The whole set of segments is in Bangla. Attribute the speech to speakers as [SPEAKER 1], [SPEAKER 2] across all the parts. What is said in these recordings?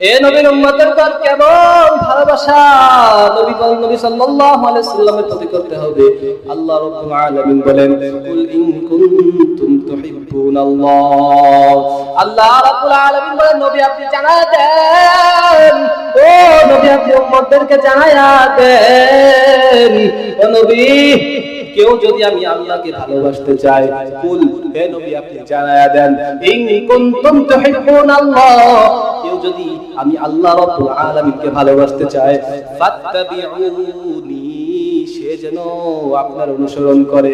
[SPEAKER 1] এ নবীর উম্মতের প্রতি কেমন ভালোবাসা নবী সাল্লাল্লাহু আলাইহি সাল্লামের প্রতি করতে হবে। আল্লাহ রাব্বুল আলামিন বলেন, কুল ইন কুনতুম তুহিব্বুনাল্লাহ। আল্লাহ রাব্বুল আলামিন বলেন, নবী আপনি জানায়া দেন, ও নবী আপনি উম্মতদেরকে জানায়া দেন, ও নবী কেউ যদি আমি আল্লাহকে ভালোবাসতে চাই, কুল হে নবী আপনি জানায়া দেন, ইন কুনতুম তুহিব্বুনাল্লাহ, কেউ যদি আমি আল্লাহ রাব্বুল আলামিনকে ভালোবাসতে চাই, ফাত্তাবিউনি, সে যেন আপনার অনুসরণ করে।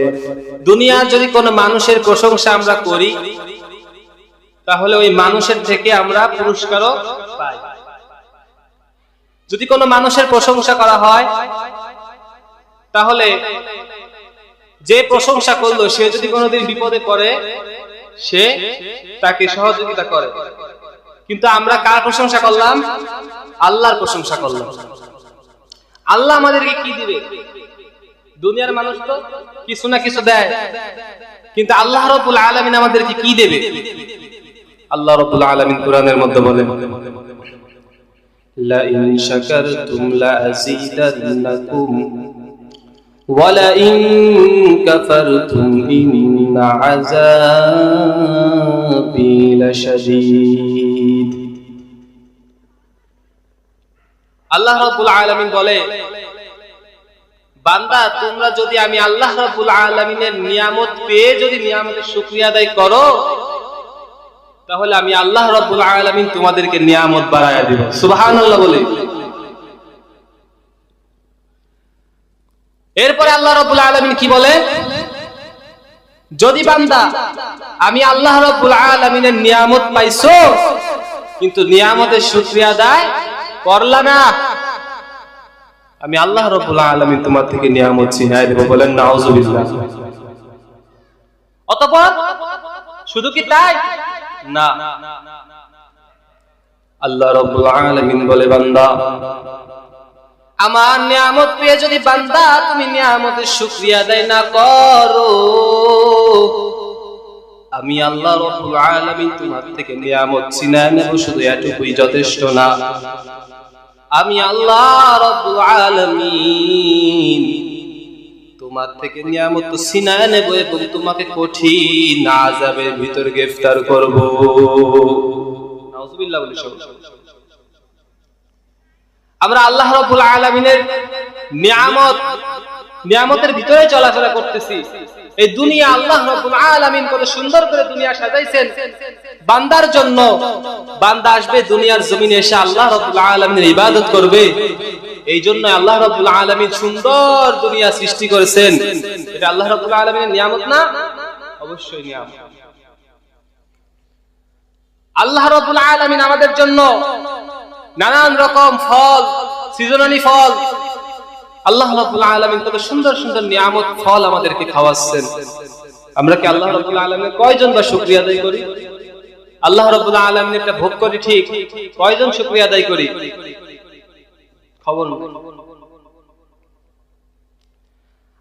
[SPEAKER 1] দুনিয়ার যদি কোনো মানুষের প্রশংসা আমরা করি, তাহলে ওই মানুষের থেকে আমরা পুরস্কারও পাই। যদি কোনো মানুষের প্রশংসা করা হয়, তাহলে যে প্রশংসা করলো সে যদি কোনোদিন বিপদে পড়ে, সে তাকে সহযোগিতা করে। কিন্তু আমরা কার প্রশংসা করলাম? আল্লাহর প্রশংসা করলাম। আল্লাহ আমাদেরকে কি দিবে? দুনিয়ার মানুষ তো কিছু না কিছু দেয়, কিন্তু আল্লাহ রাব্বুল আলামিন আমাদেরকে কি দেবে? আল্লাহ রাব্বুল আলামিন কোরআনের মধ্যে বলেন, লা ইন শাকারতুম লা আযীদান্নাকুম ওয়া লা ইন কাফারতুম ইন্না আযাবি লাশাদীদ। আল্লাহ রাব্বুল আলামিন বলে, বান্দা তোমরা যদি আমি আল্লাহ রাব্বুল আলামিনের নিয়ামত পেয়ে যদি নিয়ামতের শুকরিয়া আদায় করো, তাহলে আমি আল্লাহ রাব্বুল আলামিন তোমাদেরকে নিয়ামত বাড়ায়া দেব। সুবহানাল্লাহ বলে। এরপরে আল্লাহ রাব্বুল আলামিন কি বলে? যদি বান্দা আমি আল্লাহ রাব্বুল আলামিনের নিয়ামত পাইছো, কিন্তু নিয়ামতের শুকরিয়া আদায় করলা না, আমি আল্লাহ রাব্বুল আলামিন তোমার থেকে নিয়ামত ছিনায় দেব। বলেন নাউজুবিল্লাহ। অতঃপর শুধু কি তাই না, আল্লাহ রাব্বুল আলামিন বলে, বান্দা আমার নিয়ামত পেয়ে যদি বান্দা তুমি নিয়ামতের শুকরিয়া আদায় না করো, আমি আল্লাহ রাব্বুল আলামিন তোমার থেকে নিয়ামত ছিনায় নেব। শুধু এটুকুই যথেষ্ট না, আমি আল্লাহ রাব্বুল আলামিন তোমার থেকে নিয়ামত তো ছিনায় নেব এবং তোমাকে কঠিন আযাবের ভিতর গ্রেফতার করব। নাউজুবিল্লাহ বলি। আমরা আল্লাহ রাব্বুল আলামিনের নিয়ামতের ভিতরে চলাফেরা করতেছি। এই দুনিয়া আল্লাহ রাব্বুল আলামিন কত সুন্দর করে দুনিয়া সাজাইছেন বান্দার জন্য। বান্দা আসবে দুনিয়ার জমিনে, এসে আল্লাহ রাব্বুল আলামিনের ইবাদত করবে। এই জন্য আল্লাহ রাব্বুল আলামিন সুন্দর দুনিয়া সৃষ্টি করেছেন। এটা আল্লাহ রাব্বুল আলামিনের নিয়ামত না? অবশ্যই নিয়ামত। আল্লাহ রাব্বুল আলামিন আমাদের জন্য নানান রকম ফল, সিজনালি ফল, আল্লাহ রাব্বুল আলামিন কত সুন্দর সুন্দর নিয়ামত ফল আমাদেরকে খাওয়াচ্ছেন। আমরা কি আল্লাহ রাব্বুল আলামিনের কয়জন বা শুকরিয়া আদায় করি? আল্লাহ রাব্বুল আলামিনের একটা ভোগ করি ঠিক, কয়জন শুকরিয়া আদায় করি? খবর নেই।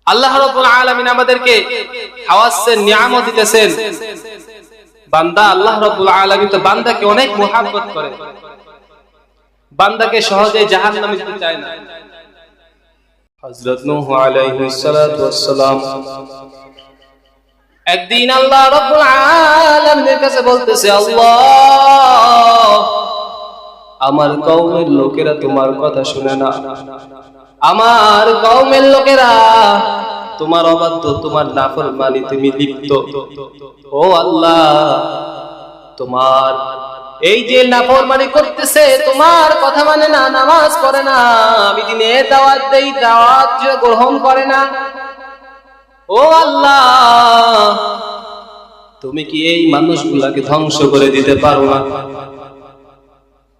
[SPEAKER 1] আল্লাহ রাব্বুল আলামিন আমাদেরকে খাওয়াচ্ছেন, নিয়ামত দিতেছেন। বান্দা আল্লাহ রাব্বুল আলামিন তো বান্দাকে অনেক মুহাব্বত করে, বান্দাকে সহজে জাহান্নামে দিতে চায় না। হযরত নূহ আলাইহিস সালাতু ওয়াস সালাম একদিন আল্লাহ রাব্বুল আলামিনের কাছে বলতেছে, আল্লাহ আমার কওমের লোকেরা তোমার কথা শুনে না, আমার কওমের লোকেরা তোমার অবাধ্য, তোমার নাফরমানিতে লিপ্ত। ও আল্লাহ, তোমার এই যে নাফরমানি করতেছে, তোমার কথা মানে না, নামাজ পড়ে না, আমি দিনে দাওয়াত দেই, দাওয়াত গ্রহণ করে না। ও আল্লাহ, তুমি কি এই মানুষগুলাকে ধ্বংস করে দিতে পারো না?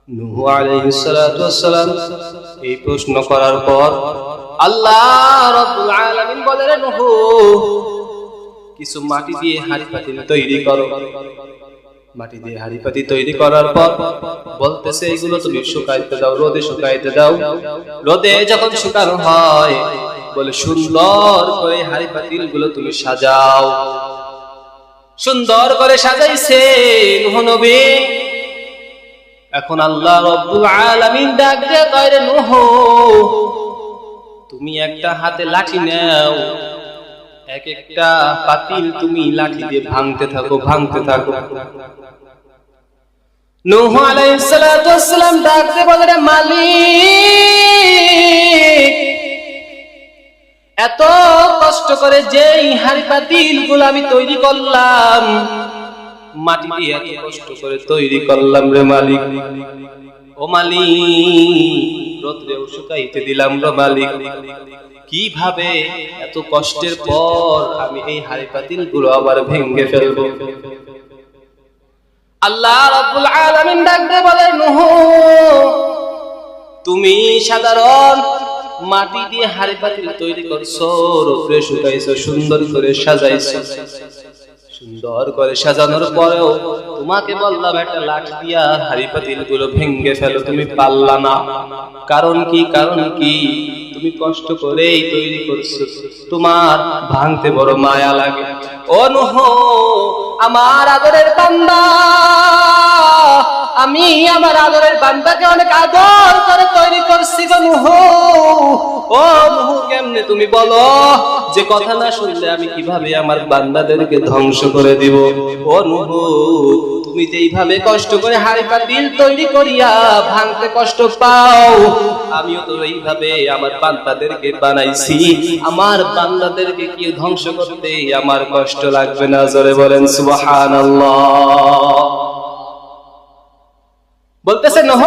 [SPEAKER 1] নূহ আলাইহিস সালাতু ওয়াস সালাম এই প্রশ্ন করার পর আল্লাহ রাব্বুল আলামিন বলেন, নূহ কিছু মাটি দিয়ে হাড়ি পাতিল তৈরি করো। মাটি দিয়ে হাড়ি পাতি তৈরি করার পর বলতেছে, এগুলো তুমি শুকাইতে দাও, রোদে শুকাইতে দাও। রোদে যখন শুকানো হয়, বলে সুন্দর করে হাড়ি পাতিল গুলো তুমি সাজাও। সুন্দর করে সাজাইছে নূহ নবী। এখন আল্লাহ রাব্বুল আলামিন ডাক দিয়ে কয়, রে নূহ, তুমি একটা হাতে লাঠি নাও, এক একটা পাতিল তুমি লাঠি দিয়ে ভাঙতে থাকো, ভাঙতে থাকো। নূহ আলাইহিস সালাতু ওয়াস সালাম ডাক দিয়ে বলে, রে মালিক, এত কষ্ট করে যেই হাড়ি পাতিল গুলো আমি তৈরি করলাম, মাটি দিয়ে এত কষ্ট করে তৈরি করলাম রে মালিক, ও মালিক, রোদ্রেও শুকাইতে দিলাম রে মালিক, কিভাবে এত কষ্টের পর আমি এই হাড়ি পাতিল গুলো আবার ভেঙে ফেলবো? আল্লাহ রাব্বুল আলামিন ডাক দিয়ে বলে, নূহ, তুমি সাধারণ মাটি দিয়ে হাড়ি পাতিল তৈরি করছো, রোদ্রে শুকাইছো, সুন্দর করে সাজাইছো, সুন্দর করে সাজানোর পরেও তোমাকে বললাম একটা লাঠি দিয়া হাড়ি পাতিল গুলো ভেঙে ফেলো, তুমি পারলা না। কারণ কি? কারণ কি? তুমি কষ্ট করেই তৈরি করছো, তোমার ভাঙতে বড় মায়া লাগে। ও নূহ, আমার আদরের বান্দা, আমি আমার আদরের বান্দাকে অনেক আদর করে তৈরি করছি গো নূহ। ও নূহ, কেমনে তুমি বলো যে কথা না শুনলে আমি কিভাবে আমার বান্দাদেরকে ধ্বংস করে দিব? ও নূহ, তুমি যেইভাবে কষ্ট করে হাড়ি পাতিল তৈরি করিয়া ভাঙতে কষ্ট পাও, আমিও তো এইভাবে আমার বান্দাদেরকে বানাইছি, আমার বান্দাদেরকে কি ধ্বংস করতে আমার কষ্ট লাগবে না? জোরে বলেন সুবহানাল্লাহ। বলতেছে, নূহ,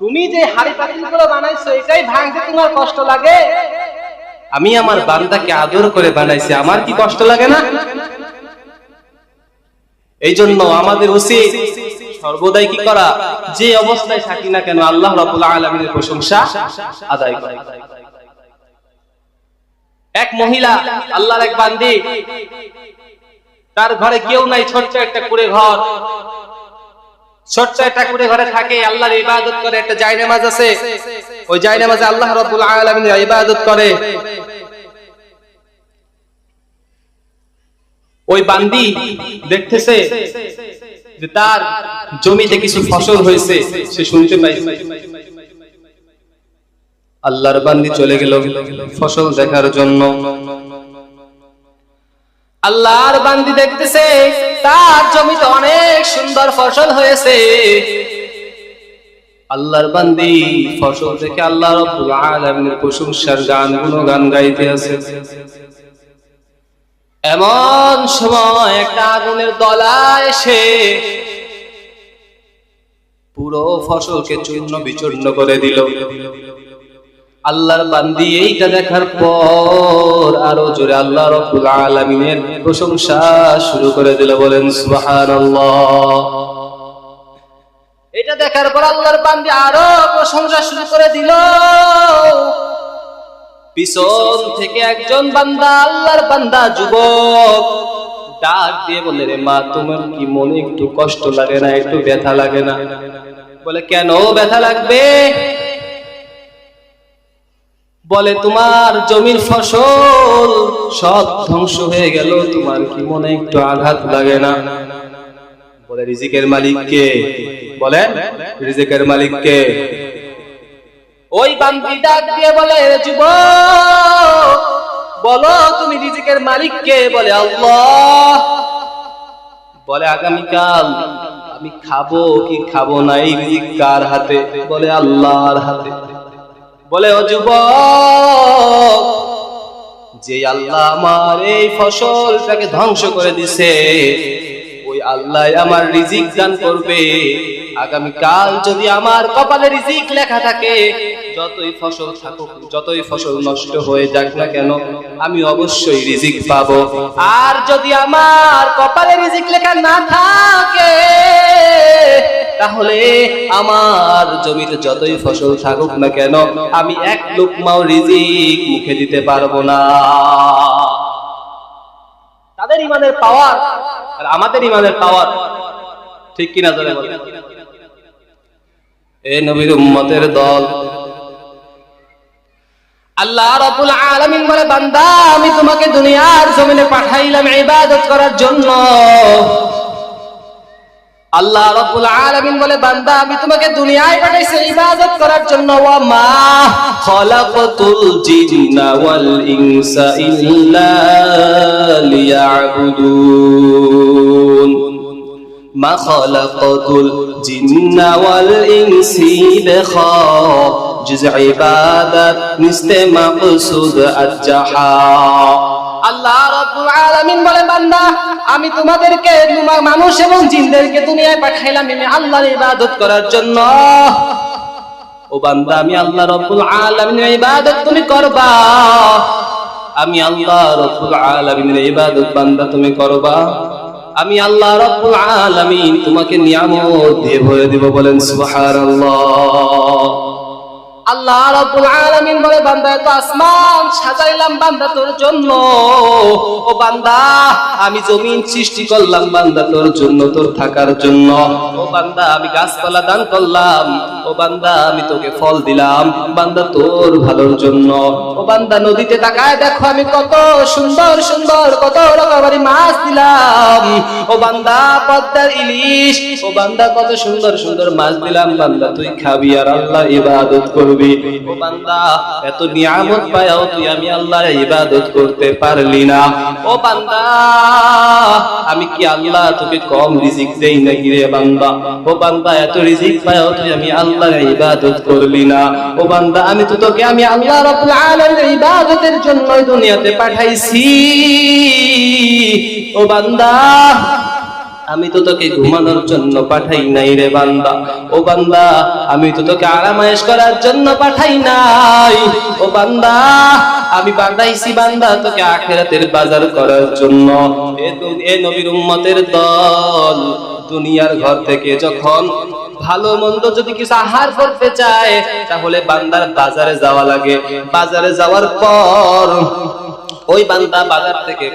[SPEAKER 1] তুমি যে হাড়ি পাতিল গুলো বানাইছো এটাই ভাঙতে তোমার কষ্ট লাগে, আমি আমার বান্দাকে আদর করে বানাইছি, আমার কি কষ্ট লাগে না? এই জন্য আমাদের উচিত সর্বদাই কি করা, যে অবস্থায় থাকি না কেন আল্লাহ রাব্বুল আলামিনের প্রশংসা আদায় করা। এক মহিলা, আল্লাহর এক বান্দি, তার ঘরে কেউ নাই, ছোট্ট একটা কুঁড়ে ঘর, ছোট্ট একটা কুঁড়ে ঘরে থাকে, আল্লাহর ইবাদত করে, একটা জায়নামাজ আছে, ওই জায়নামাজে আল্লাহ রাব্বুল আলামিনের ইবাদত করে। ওই বান্দি দেখতেছে যে তার জমিতে কিছু ফসল হয়েছে, সে শুনতে পাইছে। আল্লাহর বান্দি চলে গেল ফসল দেখার জন্য। আল্লাহর বান্দি দেখতেছে তার জমিতে অনেক সুন্দর ফসল হয়েছে। আল্লাহর বান্দি ফসল দেখে আল্লাহ রাব্বুল আলামিনের প্রশংসার গান, গুণগান গাইতে আছে। এমন সময় একটা আগুনের দলা এসে পুরো ফসলকে চূর্ণ বিচূর্ণ করে দিল। আল্লাহর বান্দি এইটা দেখার পর আরো জোরে আল্লাহ রাব্বুল আলামিনের প্রশংসা শুরু করে দিল। বলেন সুবহানাল্লাহ। এটা দেখার পর আল্লাহর বান্দি আরো প্রশংসা শুরু করে দিল। পিছন থেকে একজন বান্দা, আল্লাহর বান্দা যুবক, ডাক দিয়ে বলে, রে মা, তোমার কি মনে একটু কষ্ট লাগে না, একটু ব্যথা লাগে না? বলে, কেন ব্যথা লাগবে? বলে, তোমার জমির ফসল সব ধ্বংস হয়ে গেল, তোমার কি মনে একটু আঘাত লাগে না? বলে, রিজিকের মালিক কে? বলেন, রিজিকের মালিক কে? ওই বান্দি ডাক দিয়ে বলে, যুবক, বলো তুমি রিজিকের মালিক কে? বলে, আল্লাহ। বলে, আগামীকাল আমি খাবো কি খাবো না, এই রিজিক কার হাতে? বলে, আল্লাহর হাতে। বলে, ও যুবক, যে আল্লাহ আমার এই ফসলটাকে ধ্বংস করে দিছে, ওই আল্লাহ আমার রিজিক দান করবে। আগামীকাল যদি আমার কপালে রিজিক লেখা থাকে, যতই ফসল থাকুক, যতই ফসল নষ্ট হয়ে যাক না কেন, আমি অবশ্যই রিজিক পাবো। আর যদি আমার কপালে রিজিক লেখা না থাকে, তাহলে আমার জমিতে যতই ফসল থাকুক না কেন, আমি এক লুকমাও রিজিক মুখে দিতে পারবো না। তাদের ইমানের পাওয়ার আর আমাদের ইমানের পাওয়ার ঠিক কিনা ধরে বলেন? এ নবীর উম্মতের দল, আল্লাহ রাব্বুল আলামিন বলে, বান্দা, আমি তোমাকে দুনিয়ার জমিনে পাঠাইলাম ইবাদত করার জন্য। আল্লাহ রাব্বুল আলামিন বলে বান্দা আমি তোমাকে দুনিয়ায় পাঠাইছি ইবাদত করার জন্য ওয়া মা খালাকাতুল জিন্না ওয়াল ইনসা ইল্লা লিয়াবুদুন মা খালাকাতুল জিন্না ওয়াল ইনসি দেখা জিজ ইবাদত নিস্তে মাকসুদ আজ্জাহা আল্লাহ রাব্বুল আলামিন বলে বান্দা আমি তোমাদেরকে মানুষ এবং জিনদেরকে দুনিয়ায় পাঠাইলাম আমি আল্লাহর ইবাদত করার জন্য ও বান্দা আমি আল্লাহ রাব্বুল আলামিনের ইবাদত তুমি করবা আমি আল্লাহ রাব্বুল আলামিনের ইবাদত বান্দা তুমি করবা আমি আল্লাহ রাব্বুল আলামিন তোমাকে নিয়ামত দিয়ে ভরে দেব বলেন সুবহানাল্লাহ আল্লাহ রাব্বুল আলামিন বলে বান্দা তো আসমান সাজাইলাম বান্দা তোর জন্য ও বান্দা আমি জমিন সৃষ্টি করলাম বান্দা তোর জন্য তোর থাকার জন্য ও বান্দা আমি গাছপালা দান করলাম ও বান্দা আমি তোকে ফল দিলাম বান্দা তোর ভালোর জন্য ও বান্দা নদীতে তাকায় দেখো আমি কত সুন্দর সুন্দর কত রকমারি মাছ দিলাম ও বান্দা পদ্মার ইলিশ ও বান্দা কত সুন্দর সুন্দর মাছ দিলাম বান্দা তুই খাবি আর আল্লাহর ইবাদত করবি ও বান্দা এত নিয়ামত পায়াও তুই আমি আল্লাহর ইবাদত করতে পারলি না ও বান্দা আমি কি আল্লাহ তোকে কম রিজিক দেই নাকি রে বান্দা ও বান্দা এত রিজিক পায়াও তুই আমি আল্লাহর ইবাদত করলি না ও বান্দা আমি তো তোকে আমি আল্লাহ রাব্বুল আলামিনের ইবাদতের জন্য দুনিয়াতে পাঠাইছি ও বান্দা আমি তো তোকে ঘুমানোর জন্য পাঠাই নাই রে বান্দা ও বান্দা আমি তো তোকে আরামায়েশ করার জন্য পাঠাই নাই ও বান্দা আমি পাঠাইছি বান্দা তোকে আখিরাতের বাজার করার জন্য এ নবীর উম্মতের দল দুনিয়ার ঘর থেকে যখন ভালো মন্দ যদি কিছু আহার করতে চায় তাহলে বান্দার বাজারে যাওয়া লাগে বাজারে যাওয়ার পর ওই বান্দা বাজার থেকে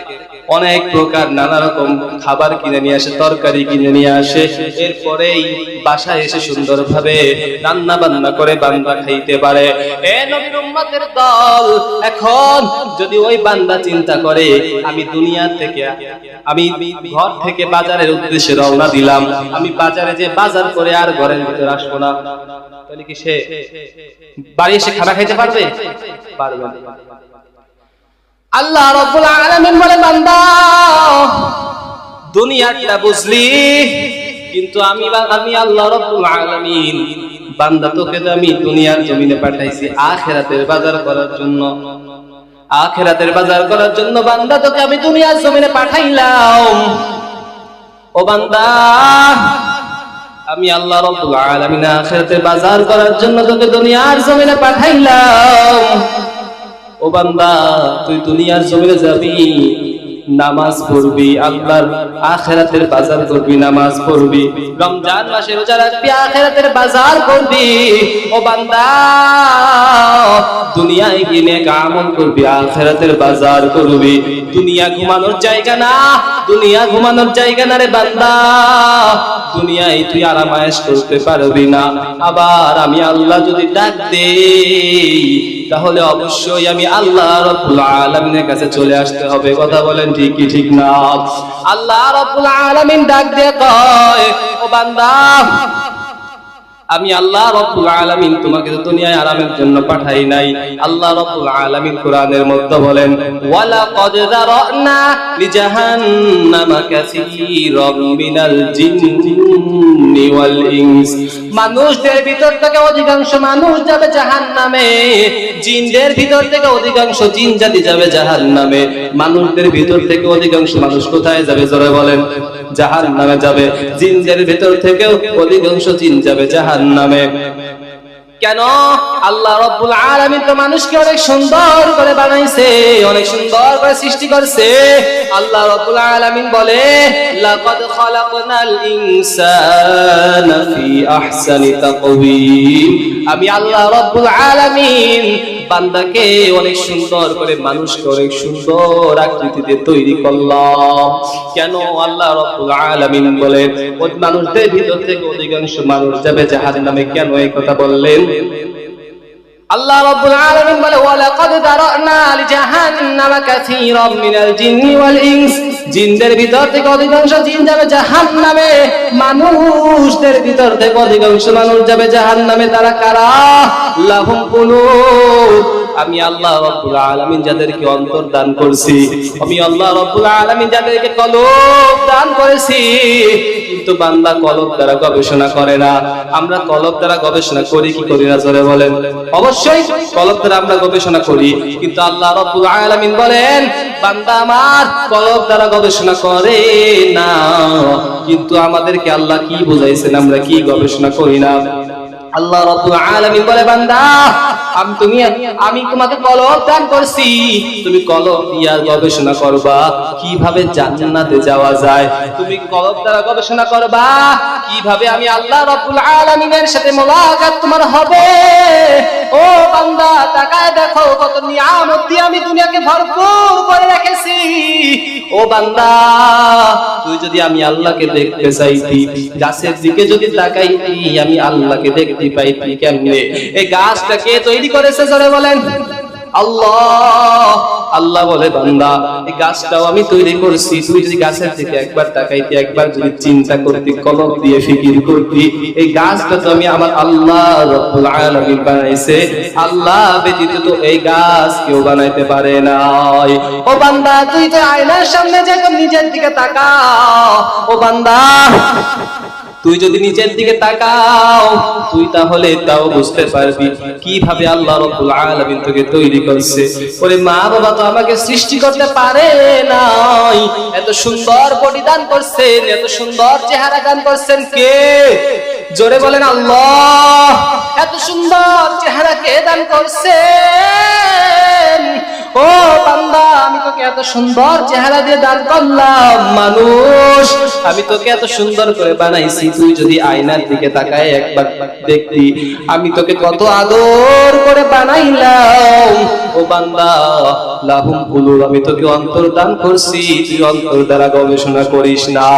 [SPEAKER 1] অনেক প্রকার নানা রকম খাবার কিনে নিয়ে আসে তরকারি কিনে নিয়ে আসে এরপরেই বাসায় এসে সুন্দরভাবে রান্না বান্না করে বান্দা খাইতে পারে এ নবীর উম্মতের দল এখন যদি ওই বান্দা চিন্তা করে আমি দুনিয়া থেকে আমি ঘর থেকে বাজারের উদ্দেশ্যে রওনা দিলাম আমি বাজারে যে বাজার করে আর ঘরের ভিতর আসবো না তাহলে কি সে বাড়ি এসে খানা খাইতে পারবে পারবে না আল্লাহ রাব্বুল আলামিন বলে বান্দা দুনিয়াটা বুঝলি কিন্তু আমি আল্লাহ রাব্বুল আলামিন বান্দা তোকে তো আমি দুনিয়ার জমিনে পাঠাইছি আখিরাতের বাজার করার জন্য আখিরাতের বাজার করার জন্য বান্দা তোকে আমি দুনিয়ার জমিনে পাঠাইলাম ও বান্দা আমি আল্লাহ রাব্বুল আলামিন আখিরাতের বাজার করার জন্য তোকে দুনিয়ার জমিনে পাঠাইলাম ও বান্দা তুই দুনিয়ার জমিনে যাবি নামাজ পড়বি আল্লাহর আখিরাতের বাজার করবি নামাজ পড়বি রমজান মাসে রোজা রাখবি আখিরাতের বাজার করবি ও বান্দা দুনিয়ায় গিয়ে নেক আমল করবি আখিরাতের বাজার করবি দুনিয়া ঘুমানোর জায়গা না দুনিয়া ঘুমানোর জায়গা না রে বান্দা দুনিয়ায় তুই আরামায়েশ করতে পারবি না আবার আমি আল্লাহ যদি ডাক দেই তাহলে অবশ্যই আমি আল্লাহ রাব্বুল আলামিনের কাছে চলে আসতে হবে কথা বলেন ঠিক কি ঠিক না আল্লাহ রাব্বুল আলামিন ডাক দিয়ে কয় ও বান্দা আমি আল্লাহ রাব্বুল আলামিন তোমাকে দুনিয়ায় আরামের জন্য পাঠাই নাই আল্লাহ রাব্বুল আলামিন কোরআনের মধ্যে বলেন ওয়ালাকাদ যারানা লিজাহান্নামা কাসীরাম মিনাল জিন্নি ওয়াল ইনস মানুষদের ভিতর থেকে অধিকাংশ মানুষ যাবে জাহান্নামে জিনদের ভিতর থেকে অধিকাংশ জিন জাতি যাবে জাহান্নামে মানুষদের ভিতর থেকে অধিকাংশ মানুষ কোথায় যাবে জোরে বলেন জাহান্নামে যাবে জিনদের ভিতর থেকেও অধিকাংশ জিন যাবে জাহান্নামে কেন আল্লাহ রাব্বুল আলামিন তো মানুষকে অনেক সুন্দর করে বানাইছে অনেক সুন্দর করে সৃষ্টি করছে আল্লাহ রাব্বুল আলামিন বলে লাকাদ খালাকনাল ইনসানা ফি আহসানি তাকওয়িম আমি আল্লাহ রাব্বুল আলামিন বান্দাকে অনেক সুন্দর করে মানুষকে অনেক সুন্দর আকৃতিতে তৈরি করলাম কেন আল্লাহ রাব্বুল আলামিন বলেন ওই মানুষদের ভিতর থেকে অধিকাংশ মানুষ যাবে জাহান্নামে কেন এই কথা বললেন আল্লাহ রাব্বুল আলামিন বলে ওয়ালাকাদ দারানা লিজাহান্নামা কাসীরাম মিনাল জিন্নি ওয়াল ইনস, জিনদের ভিতর থেকে অধিকাংশ জিন যাবে জাহান্নামে, মানুষদের ভিতর থেকে অধিকাংশ মানুষ যাবে জাহান্নামে। তারা কারা? লাহুম কুলুব, আমি আল্লাহ রাব্বুল আলামিন যাদেরকে অন্তর দান করছি, আমি আল্লাহ রাব্বুল আলামিন যাদেরকে কলব দান করেছি। কিন্তু বান্দা কলব দ্বারা গবেষণা করে না। আমরা কলব দ্বারা গবেষণা করি কি করি না জোরে বলেন? অবশ্যই কলব দ্বারা আমরা গবেষণা করি, কিন্তু আল্লাহ রাব্বুল আলামিন বলেন বান্দা আমার কলব দ্বারা গবেষণা করে না। কিন্তু আমাদেরকে আল্লাহ কি বুঝাইছেন, আমরা কি গবেষণা করি না? আল্লাহ রাব্বুল আলামিন বলে বান্দা আমি তোমাকে কলব দান করছি, তুমি কলব দিয়া গবেষণা করবা কিভাবে জান্নাতে যাওয়া যায়। তুমি কলব দ্বারা গবেষণা করবা কিভাবে আমি আল্লাহ রাব্বুল আলামিনের সাথে মোলাকাত তোমার হবে। ও বান্দা তাকায় দেখো কত নিয়ামত দিয়ে আমি দুনিয়াকে ভরপুর করে রেখেছি। ও বান্দা তুই যদি আমি আল্লাহকে দেখতে চাইতি, গাছের দিকে যদি তাকাইতি আমি আল্লাহকে দেখতে পাইতি কেমনে? এই গাছটা কে তৈরি করেছে জোরে বলেন? আল্লাহ। আল্লাহ বলে বান্দা এই গাছটাও আমি তৈরি করছি, তুই যদি গাছের দিকে একবার তাকাইতি, একবার যদি চিন্তা করতি, কলব দিয়ে ফিকির করতি, এই গাছটা তো আমি আমার আল্লাহ রাব্বুল আলামিন বানাইছে। আল্লাহ ব্যতীত তো এই গাছ কেউ বানাইতে পারে না। ও বান্দা তুই তো আয়নার সামনে যখন নিজের দিকে তাকাও, ও বান্দা তুই যদি নিচের দিকে তাকাও তুই তাহলে তাও বুঝতে পারবি কিভাবে আল্লাহ রাব্বুল আলামিন তোকে তৈরি করেছে। ওরে মা বাবা তো আমাকে সৃষ্টি করতে পারে নাই, এত সুন্দর বডি দান করছেন, এত সুন্দর চেহারা দান করছেন কে? জোরে বলেন আল্লাহ। এত সুন্দর চেহারা কে দান করছেন? ও বান্দা আমি তোকে এত সুন্দর চেহারা দিয়ে দান করলাম, মানুষ আমি তোকে এত সুন্দর করে বানাইছি, তুই যদি আয়নার দিকে তাকায় একবার দেখতি আমি তোকে কত আদর করে বানাইলাম। ও বান্দা লাহুম কুলুব, আমি তোকে অন্তর দান করছি, তুই অন্তর দ্বারা গবেষণা করিস না।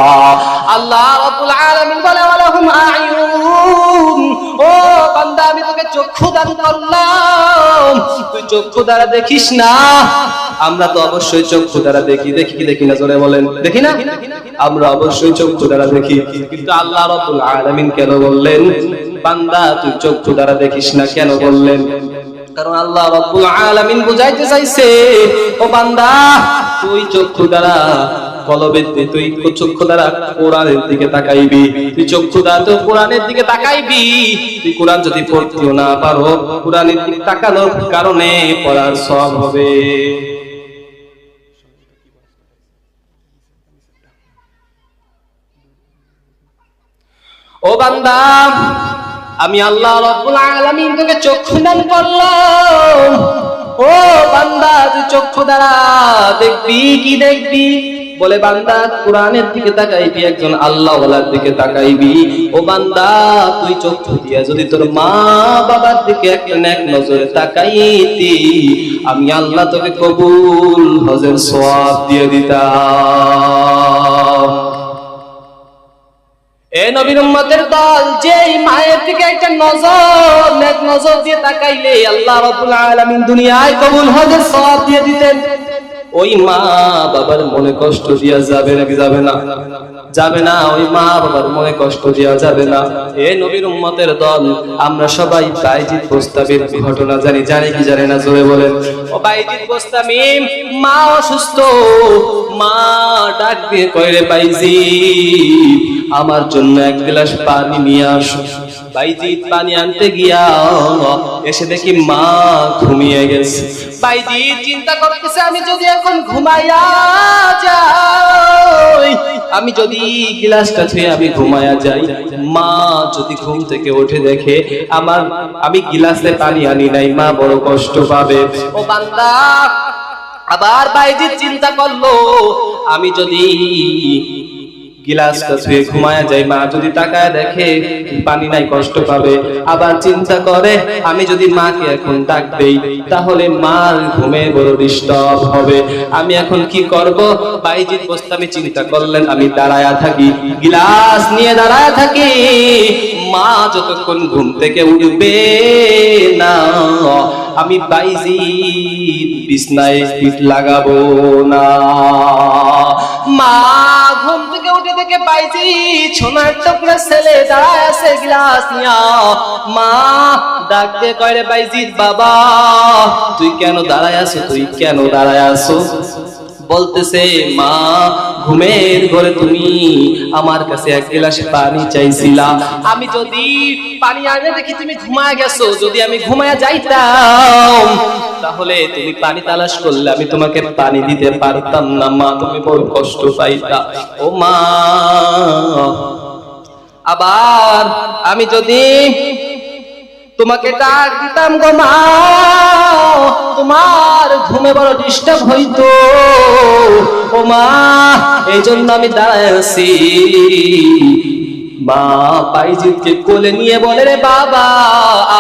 [SPEAKER 1] আল্লাহ রাব্বুল আলামিন বলে ওয়ালাহুম আয়ুন, ও বান্দা আমি তোকে চক্ষু দান করলাম, তুই চক্ষু দ্বারা দেখিস না। আমরা তো অবশ্যই চক্ষু দ্বারা দেখি, দেখি কি দেখি না জোরে বলেন? দেখি না? আমরা অবশ্যই চক্ষু দ্বারা দেখি, কিন্তু আল্লাহ রাব্বুল আলামিন কেন বললেন বান্দা তুই চক্ষু দ্বারা দেখিস না? কেন বললেন? কারণ আল্লাহ রাব্বুল আলামিন বুঝাইতে চাইছে ও বান্দা তুই চক্ষু দ্বারা কলবের দিকে, তুই চক্ষু দ্বারা কোরআনের দিকে তাকাইবি, তুই চক্ষু দ্বারা তো কোরআনের দিকে তাকাইবি। তুই কোরআন যদি পড়তেও না পারো, কোরআনের দিকে তাকানোর কারণে পড়ার সওয়াব হবে। ও বান্দা আমি আল্লাহ রাব্বুল আলামিন তোকে চক্ষু দান করলাম। ও বান্দা তুই চক্ষু দ্বারা দেখবি কি দেখবি? বলে বান্দা কোরআনের দিকে তাকাইবি, একজন আল্লাহওয়ালার দিকে তাকাইবি। ও বান্দা তুই চক্ষু দিয়া যদি তোর মা বাবার দিকে একটা নেক নজরে তাকাইতি আমি আল্লাহ তোকে কবুল হজের সওয়াব দিয়ে দিতাম। এ নবীর উম্মতের দল, যেই মায়ের দিকে একটা নজর নেক নজর দিয়ে তাকাইলে আল্লাহ রাব্বুল আলামিন দুনিয়ায় কবুল হজের সওয়াব দিয়ে দিতেন, ওই মা বাবার মনে কষ্ট দিয়া যাবে নাকি যাবে না? যাবে না, ওই মা বাবার মনে কষ্ট দিয়া যাবে না। এ নবীর উম্মতের দল, আমরা সবাই বাইজিদ বোস্তামির ঘটনা জানি, জানি কি জানি না জোরে বলেন? ও বাইজিদ বোস্তামি মা অসুস্থ, মা ডাক দিয়ে কয় রে বাইজিদ আমার জন্য এক গ্লাস পানি নিয়ে আসো। বাইজিদ পানি আনতে গিয়া এসে দেখি মা ঘুমিয়ে গেছে। বাইজিদ চিন্তা করতেছে আমি যদি এখন ঘুমাইয়া যাই, আমি যদি গ্লাসটা ছুঁয়ে আমি ঘুমাইয়া যাই, মা যদি ঘুম থেকে উঠে দেখে আমি গ্লাসে পানি আনি নাই, মা বড় কষ্ট পাবে। ও বান্দা আবার বাইজিদ চিন্তা করলো আমি যদি গিলাসটা ছুঁয়ে ঘুমায়া যায়, মা যদি তাকায় দেখে পানি নাই কষ্ট পাবে। আবার চিন্তা করে আমি যদি মাকে এখন ডাক দেই তাহলে মার ঘুমে বড় ডিস্টার্ব হবে, আমি এখন কি করব? বাইজিদ বোস্তামি চিন্তা করলেন আমি দাঁড়ায়া থাকি, গিলাস নিয়ে দাঁড়ায়া থাকি, মা যতক্ষণ ঘুম থেকে উঠবে না আমি বাইজিদ বিছনায় পিঠ লাগাবো না। মা ঘুম থেকে উঠে দেখে বাইজিদ সোনার টুকরা ছেলে দাঁড়ায় আছে গ্লাস নিয়া। মা ডাকতে কয়, রে বাইজিদ বাবা তুই কেন দাঁড়ায় আছো, তুই কেন দাঁড়ায় আছো? বলতেছে, মা ঘুমের ঘরে তুমি আমার কাছে এক গ্লাস পানি চাইছিলা, আমি যদি পানি আনে দেখি তুমি ঘুমায় গেছো, যদি আমি ঘুমায় যাইতাম তাহলে তুমি পানি তালাশ করলে আমি তোমাকে পানি দিতে পারতাম না মা, তুমি বড় কষ্ট পাইতা। ও মা আবার আমি যদি তোমাকে ডাক দিতাম গো মা তোমার ঘুমে বড় ডিস্টার্ব হইতো। ও মা এই জন্য আমি দাঁড়ায় আছি। মা বাইজিদকে কোলে নিয়ে বলে, রে বাবা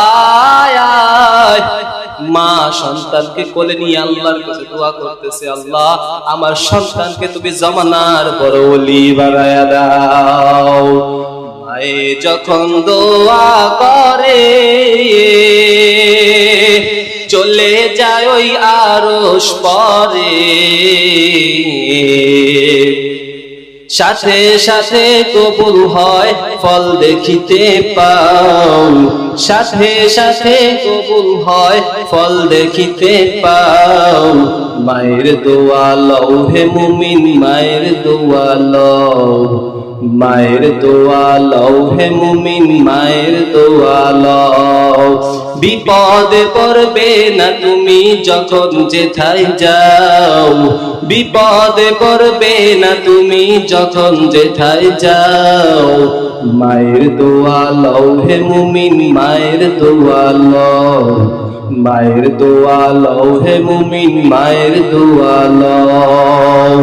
[SPEAKER 1] আয় আয়। মা সন্তানকে কোলে নিয়ে আল্লাহর কাছে দোয়া করতেছে, আল্লাহ আমার সন্তানকে তুমি জামানার বড় ওলি বানায়া দাও। মায়ে যখন দোয়া করে চলে যায় ওই আরশ পরে, সাথে সাথে কবুল হয় ফল দেখিতে পাও, সাথে সাথে কবুল হয় ফল দেখিতে পাও। মায়ের দোয়া লও হে মুমিন, মায়ের দোয়া লও, মায়ের দোয়া লও হে মুমিন, মায়ের দোয়া লও। বিপদে পড়বে না তুমি যখন যেথায় যাও, বিপদে পড়বে না তুমি যখন যেথায় যাও। মায়ের দোয়া লও হে মুমিন, মায়ের দোয়া লও, মায়ের দোয়া লও হে মুমিন, মায়ের দোয়া লও।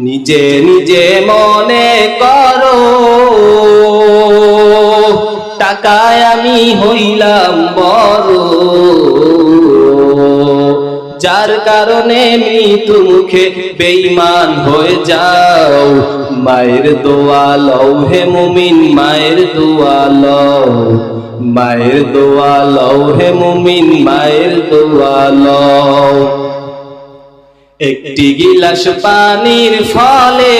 [SPEAKER 1] নিজে নিজে মনে করো টাকায় আমি হইলাম বড়, যার কারণে মৃত্যু মুখে বেঈমান হয়ে যাও। মায়ের দোয়া লও হে মুমিন, মায়ের দোয়া লও, মায়ের দোয়া লও হে মুমিন, মায়ের দোয়া লও। একটি গিলাস পানির ফলে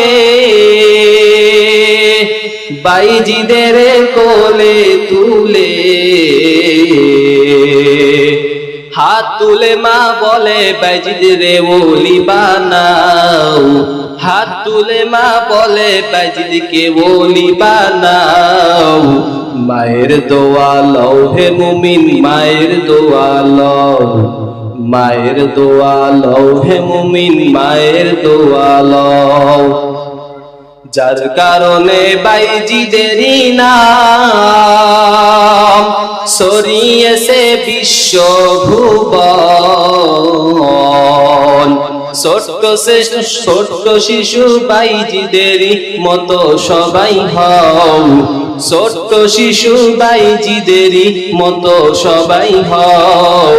[SPEAKER 1] বাইজিদের কোলে তুলে, হাত তুলে মা বলে বাইজিদ রে ওলি বানাও, হাত তুলে মা বলে বাইজিদকে ওলি বানাও। মায়ের দোয়া লও হে মুমিন, মায়ের দোয়া লও, মায়ের দোয়া লও হে মুমিন, মায়ের দোয়া লও। যার কারণে বাইজিদেরই নাম ছড়িয়েছে বিশ্ব ভুবন, ছোট্ট শিশু বাইজিদেরই মতো সবাই হও, ছোট্ট শিশু বাইজিদেরই মতো সবাই হও।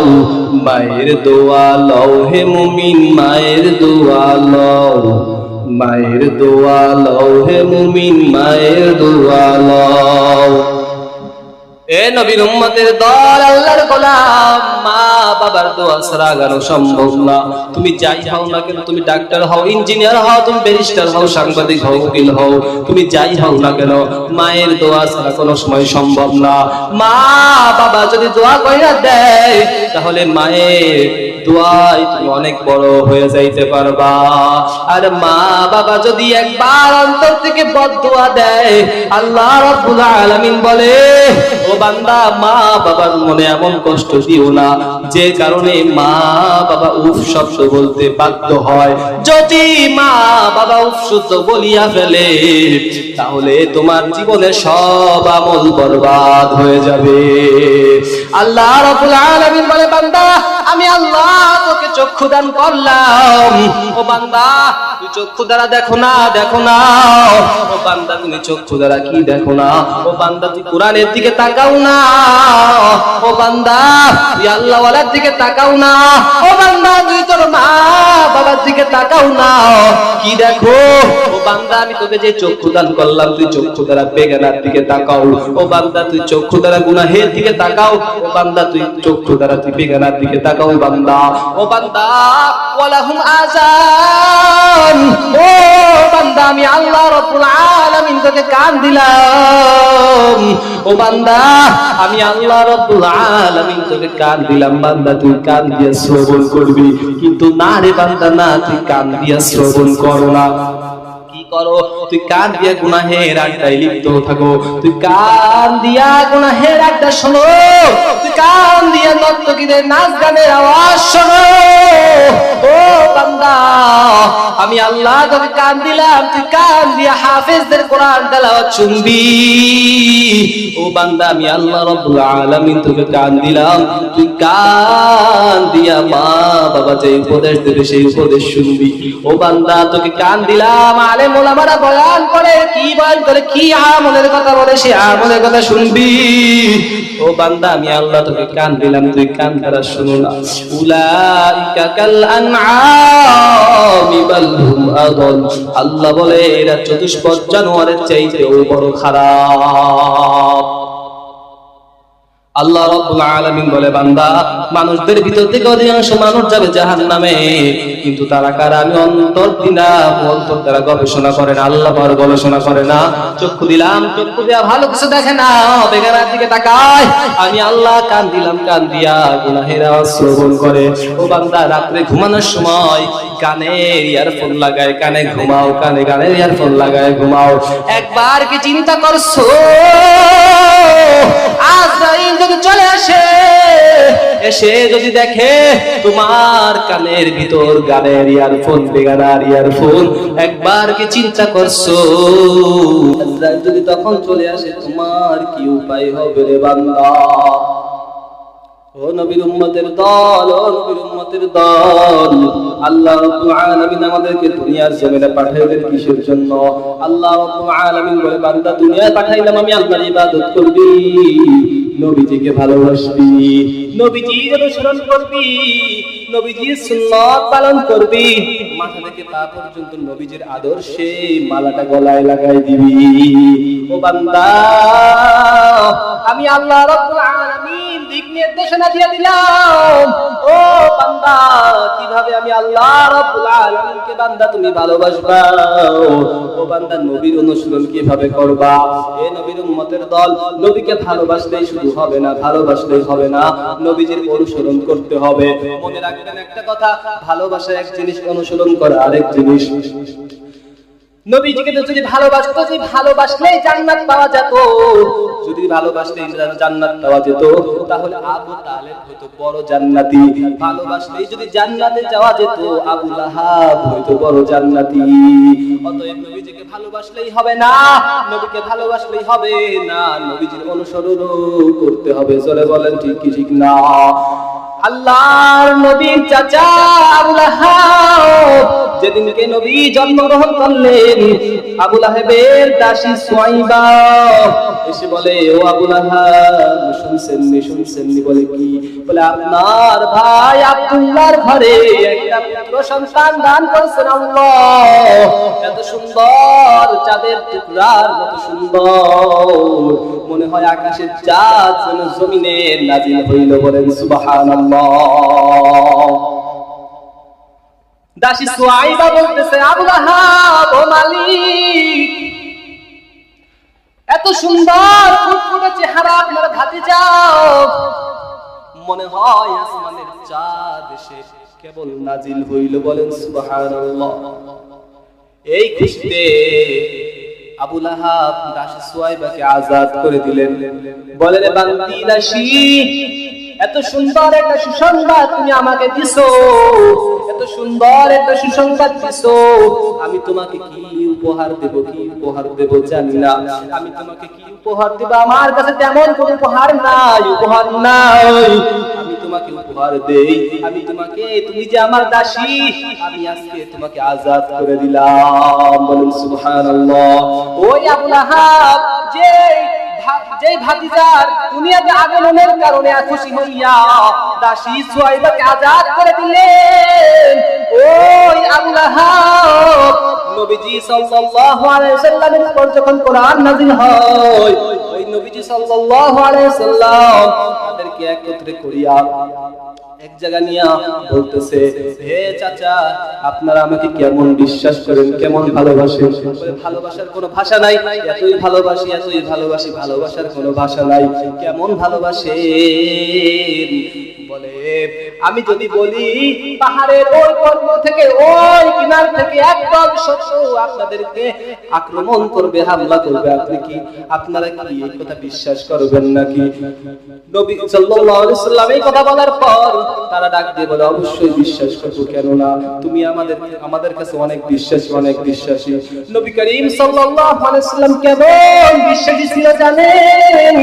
[SPEAKER 1] মায়ের দোয়া লও হে মুমিন, মায়ের দোয়া লও, মায়ের দোয়া লও হে মুমিন, মায়ের দোয়া লও। এ নবীর উম্মতের দল, আল্লাহর গোলাম, মা বাবার দোয়া ছাড়া আগানো সম্ভব না। তুমি যাই হও না কেন, তুমি ডাক্তার হও, ইঞ্জিনিয়ার হও, তুমি ব্যারিস্টার হও, সাংবাদিক হও, উকিল হও, তুমি যাই হও না কেন মায়ের দোয়া ছাড়া কোনো সময় সম্ভব না। মা বাবা যদি দোয়া কইরা দেয় তাহলে মায়ের দোয়ায় তুমি অনেক বড় হয়ে যাইতে পারবা। আর মা বাবা যদি একবার অন্তর থেকে বদদোয়া দেয়, আল্লাহ রাব্বুল আলামিন বলে, ও বান্দা মা বাবার মনে এমন কষ্ট দিও না যে কারণে মা বাবা উফ শব্দ বলতে বাধ্য হয়। যদি মা বাবা উফ শব্দ বলিয়া ফেলে তাহলে তোমার জীবনের সব আমল বরবাদ হয়ে যাবে। আল্লাহ রাব্বুল আলামিন বলে, বান্দা আমি আল্লাহ তোকে চক্ষু দান করলাম। ও বান্দা তুই চক্ষু দ্বারা দেখো না, দেখো না। ও বান্দা তুমি চক্ষু দ্বারা কি দেখো না? ও বান্দা তুই কোরআনের দিকে তাকাও না। ও বান্দা তুই আল্লাহ ওয়ালার দিকে তাকাও না। ও বান্দা তুই তোর মা বাবার দিকে তাকাও না। কি দেখো? ও বান্দা আমি তোকে যে চক্ষু দান করলাম তুই চক্ষু দ্বারা বেগানার দিকে তাকাও। ও বান্দা তুই চক্ষু দ্বারা গুনাহের দিকে তাকাও। ও বান্দা তুই চক্ষু দ্বারা তুই বেগানার দিকে তাকাও বান্দা। ও বান্দা ওয়ালাহুম আযান। ও বান্দা আমি আল্লাহ রাব্বুল আলামিন তোকে কান দিলাম। ও বান্দা আমি আল্লাহ রাব্বুল আলামিন তোকে কান দিলাম। বান্দা তুই কান দিয়ে শ্রবণ করবি, কিন্তু না রে বান্দা না, তুই কান দিয়ে শ্রবণ করো না। কি করো? তুই কান দিয়া গুনাহের আড্ডায় লিপ্ত থাকো। তুই কান দিয়া গুনাহের আড্ডা শোনো। তুই কান দিয়া নর্তকীদের নাচ গানের আওয়াজ শোনো। ও বান্দা আমি আল্লাহ তোকে কান দিলাম, তুই কান দিয়া হাফেজদের কোরআন তেলাওয়াত শুনবি। ও বান্দা আমি আল্লাহ রাব্বুল আলামিন তোকে কান দিলাম, তুই কান দিয়া মা বাবা যে উপদেশ দেবে সেই উপদেশ শুনবি। ও বান্দা তোকে কান দিলাম, আলেম ওলামারা বয়ান করে, কি বয়ান করে, কি আমলের কথা বলে সেই আমলের কথা শুনবি। ও বান্দা আমি আল্লাহ তোকে কান দিলাম, তুই কান দ্বারা শুনো না। উলাইকা কাল আনআমি বাল হুম আযাল। আল্লাহ বলে এরা চতুষ্পদ জানোয়ারের চাইতেও বড় খারাপ। আল্লাহ রাব্বুল আলামিন বলে বান্দা মানুষদের ভিতর থেকে অধিকাংশ মানুষ যাবে জাহান্নামে, কিন্তু তারা কারা? আমি অন্তর দিলাম, অন্তর দ্বারা গবেষণা করে না, আল্লাহ পার গবেষণা করে না। চক্ষু দিলাম, চক্ষু দিয়া ভালো কিছু দেখে না, বেগানার দিকে তাকায়। আমি আল্লাহ কান দিলাম, কান দিয়া গুনাহের আওয়াজ শ্রবণ করে। ও বান্দা রাত্রে ঘুমানোর সময় কানের ইয়ারফোন লাগায়, কানে ঘুমাও, কানে কানের ইয়ারফোন লাগায় ঘুমাও। একবার কি চিন্তা করছো আজরাইল যদি চলে আসে, এসে যদি দেখে তোমার কানের ভিতর গানের ইয়ারফোন, বেগানার ইয়ারফোন, একবার কি চিন্তা করছো আজরাইল যদি তখন চলে আসে তোমার কি উপায় হবে রে বান্দা? ও নবীর উম্মতের দল, ও নবীর উম্মতের দল, আল্লাহ রাব্বুল আলামিন আমাদেরকে দুনিয়ার জমিনে পাঠাইলেন কিসের জন্য? আল্লাহ রাব্বুল আলামিন বলে বান্দা দুনিয়ায় পাঠাইলাম আমি আল্লাহর ইবাদত করবি, নবীজিকে ভালোবাসবি, নবীজির অনুসরণ করবি, নবীজির সুন্নাত পালন করবি, মাথা থেকে পা পর্যন্ত নবীজির আদর্শে মালাটা গলায় লাগাই দিবি। ও বান্দা আমি আল্লাহ রাব্বুল আলামিন দিক নির্দেশনা দিয়ে দিলাম। ও বান্দা কিভাবে আমি আল্লাহ রাব্বুল আলামিনকে বান্দা তুমি ভালোবাসবা? ও বান্দা নবীর অনুসরণ কিভাবে করবা? এ নবীর উম্মতের দল, নবীকে ভালোবাসলেই শুধু হবে না, ভালোবাসলেই হবে না, নবীজির অনুসরণ করতে হবে। মনে রাখবেন একটা কথা, ভালোবাসা এক জিনিস, অনুসরণ করা আরেক জিনিস। নবীজিকে যদি ভালোবাসতো, যদি ভালোবাসলেই জান্নাত পাওয়া যেত, যদি ভালোবাসলেই জান্নাত পাওয়া যেত, তাহলে আবু তালেব হতো বড় জান্নাতি। ভালোবাসলেই যদি জান্নাতে যাওয়া যেত, আবু লাহাব হতো বড় জান্নাতি। অতএব নবীজিকে ভালোবাসলেই হবে না, নবীকে ভালোবাসলেই হবে না, নবীজির অনুসরণও করতে হবে। চলে বলেন ঠিক কি ঠিক না? আল্লাহর নবীর চাচা আবু লাহাব যেদিনকে নবী জন্মগ্রহণ করলেন, আবু লাহাবের দাসী সুয়াইবা এসে বলে, ও আবু লাহাব শুনছেননি? শুনছেননি? বলে কি? বলে আপনার ভাই আব্দুল্লাহর ঘরে একটা পুত্র সন্তান দান করেছেন আল্লাহ, এত সুন্দর, চাঁদের টুকরার মতো সুন্দর, মনে হয় আকাশের চাঁদ যেন জমিনে নাজিল হইল। বলেন সুবহানাল্লাহ। দাসী সুয়াইবা বলতেছে, আবু লাহাব ও মালিক, এত সুন্দর ফুটফুটে চেহারা আপনার ভাতিজা, মনে হয় আসমানের চাঁদ এসে কেবল নাজিল হইল। বলেন সুবহানাল্লাহ। এই খুশিতে আবু লাহাব দাসী সুয়াইবাকে আজাদ করে দিলেন। বলে, রে বান্দি দাসী, এত সুন্দর একটা সুসংবাদ তুমি আমাকে দিছো, এত সুন্দর একটা সুসংবাদ দিছো, আমি তোমাকে কি উপহার দেব, কি উপহার দেব জানি না। আমি তোমাকে কি উপহার দেব, আমার কাছে তেমন কোনো উপহার নাই, উপহার নাই। আমি তোমাকে উপহার দেই, আমি তোমাকে, তুমি যে আমার দাসী, আমি আজকে তোমাকে আজাদ করে দিলাম। বলেন সুবহানাল্লাহ। ওই আবু লাহাব যে ভাতিজার দুনিয়াতে আগমনের কারণে খুশি হইয়া দাসী সুহাইবাকে আজাদ করে দিলেন, ওই আবু লাহাব নবীজি সাল্লাল্লাহু আলাইহি ওয়াসাল্লামের উপর যখন কোরআন নাযিল হয়, ওই নবীজি সাল্লাল্লাহু আলাইহি ওয়াসাল্লাম তাদেরকে একত্রে করিয়া এক জায়গা নিয়ে বলতেছে, হে চাচা, আপনারা আমাকে কেমন বিশ্বাস করেন, কেমন ভালোবাসেন? ভালোবাসার কোনো ভাষা নাই, এতই ভালোবাসি, এতই ভালোবাসি, ভালোবাসার কোনো ভাষা নাই। কেমন ভালোবাসেন? বলে, আমি যদি বলি পাহাড়ের ওই পর্বত থেকে ওই কিনার থেকে একদল শত্রু আপনাদেরকে আক্রমণ করবে, হামলা করবে, আপনারা কি এই কথা বিশ্বাস করবেন নাকি? নবী সাল্লাল্লাহু আলাইহি ওয়াসাল্লাম এই কথা বলার পর তারা ডাক দিয়ে বলে, অবশ্যই বিশ্বাস করব, কেন না, তুমি আমাদের কাছে অনেক বিশ্বাসী, অনেক বিশ্বাসী। নবী করিম সাল্লাল্লাহু আলাইহি ওয়াসাল্লাম কেমন বিশ্বাসী ছিল জানেন?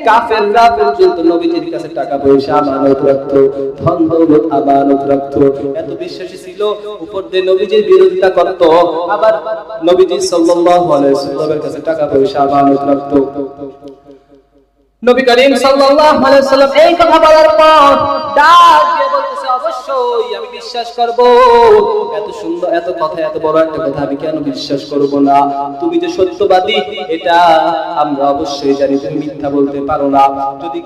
[SPEAKER 1] কাফেররা পর্যন্ত নবীজির কাছে টাকা পয়সা আমানত রাখতো, ধন দৌলত আমানত রাখতো, এত বিশ্বাসী ছিল। উপর দিয়ে নবীজির বিরোধিতা করত, আবার নবীজি সাল্লাল্লাহু আলাইহি ওয়াসাল্লামের কাছে টাকা পয়সা আমানত রাখতো। নবী করিম সাল্লাল্লাহু আলাইহি ওয়াসাল্লাম এই কথা বলার পর ডাক দিয়ে বলতেছে, অবশ্যই আমি বিশ্বাস করব। এত সুন্দর এত কথা, এত বড় একটা কথা আমি কেন বিশ্বাস করব না? তুমি যে সত্যবাদী এটা আমরা অবশ্যই জানি, তুমি মিথ্যা বলতে পারো না। যদি